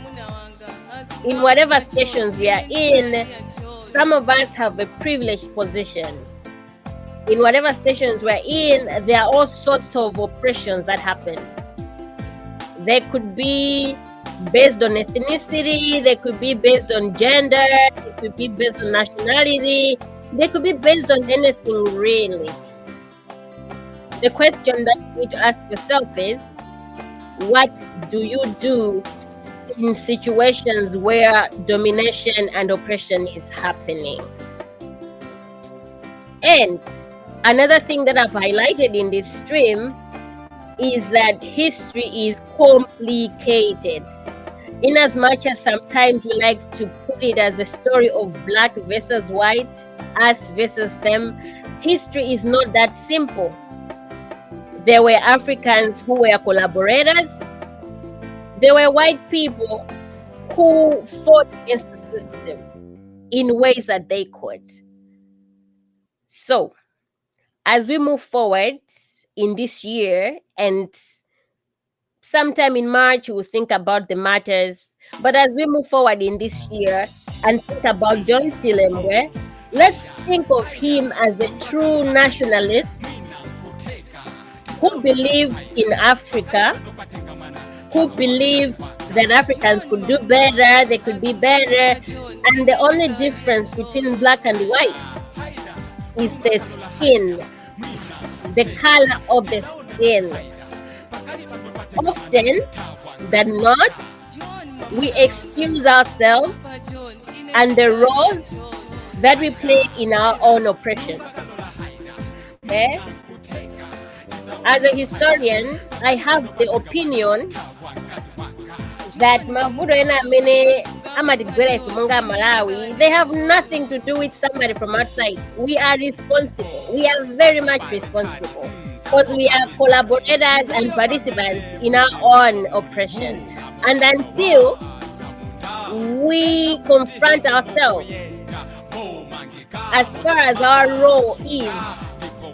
[SPEAKER 1] in whatever stations we are in, some of us have a privileged position. In whatever stations we're in, there are all sorts of oppressions that happen. They could be based on ethnicity, they could be based on gender, they could be based on nationality, they could be based on anything really. The question that you need to ask yourself is, what do you do in situations where domination and oppression is happening? And another thing that I've highlighted in this stream is that history is complicated. In as much as sometimes we like to put it as a story of black versus white, us versus them, history is not that simple. There were Africans who were collaborators. There were white people who fought against the system in ways that they could. So, as we move forward in this year, and sometime in March we'll think about the matters, but as we move forward in this year and think about John Chilembwe, let's think of him as a true nationalist who believed in Africa, who believed that Africans could do better, they could be better, and the only difference between black and white is the skin, the color of the skin. Often than not, we excuse ourselves and the roles that we play in our own oppression. Okay? As a historian, I have the opinion that Mavudo and Amene Amadigwele Fumunga Malawi, they have nothing to do with somebody from outside. We are responsible. We are very much responsible because we are collaborators and participants in our own oppression. And until we confront ourselves as far as our role is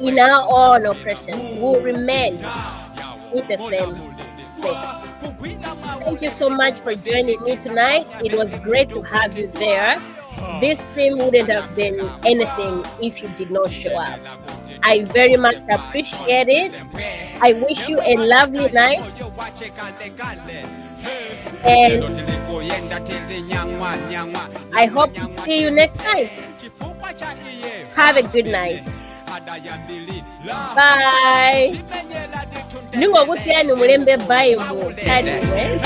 [SPEAKER 1] in our own oppression, we will remain in the same place. Thank you so much for joining me tonight. It was great to have you there. This stream wouldn't have been anything if you did not show up. I very much appreciate it. I wish you a lovely night. And I hope to see you next time. Have a good night. Bye. Ningo kutia numulembe Bible. Anyway.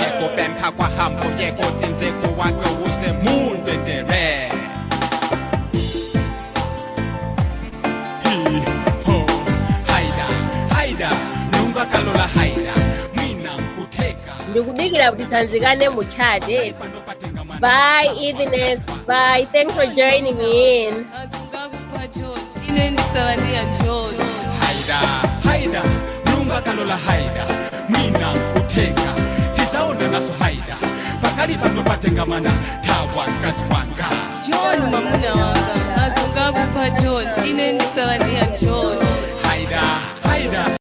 [SPEAKER 1] Ndikudigira kuti tanzikane mu chat. Bye, Edness. Bye. Thanks for joining me in.
[SPEAKER 3] Haida, nunga kalola haida, mina nkuteka, tisaona naso haida, pakali pano patengamana, tawa kaswanga.
[SPEAKER 2] John mamuna wanga, azunga kupa John, ine ndi salani ya John.
[SPEAKER 3] Haida,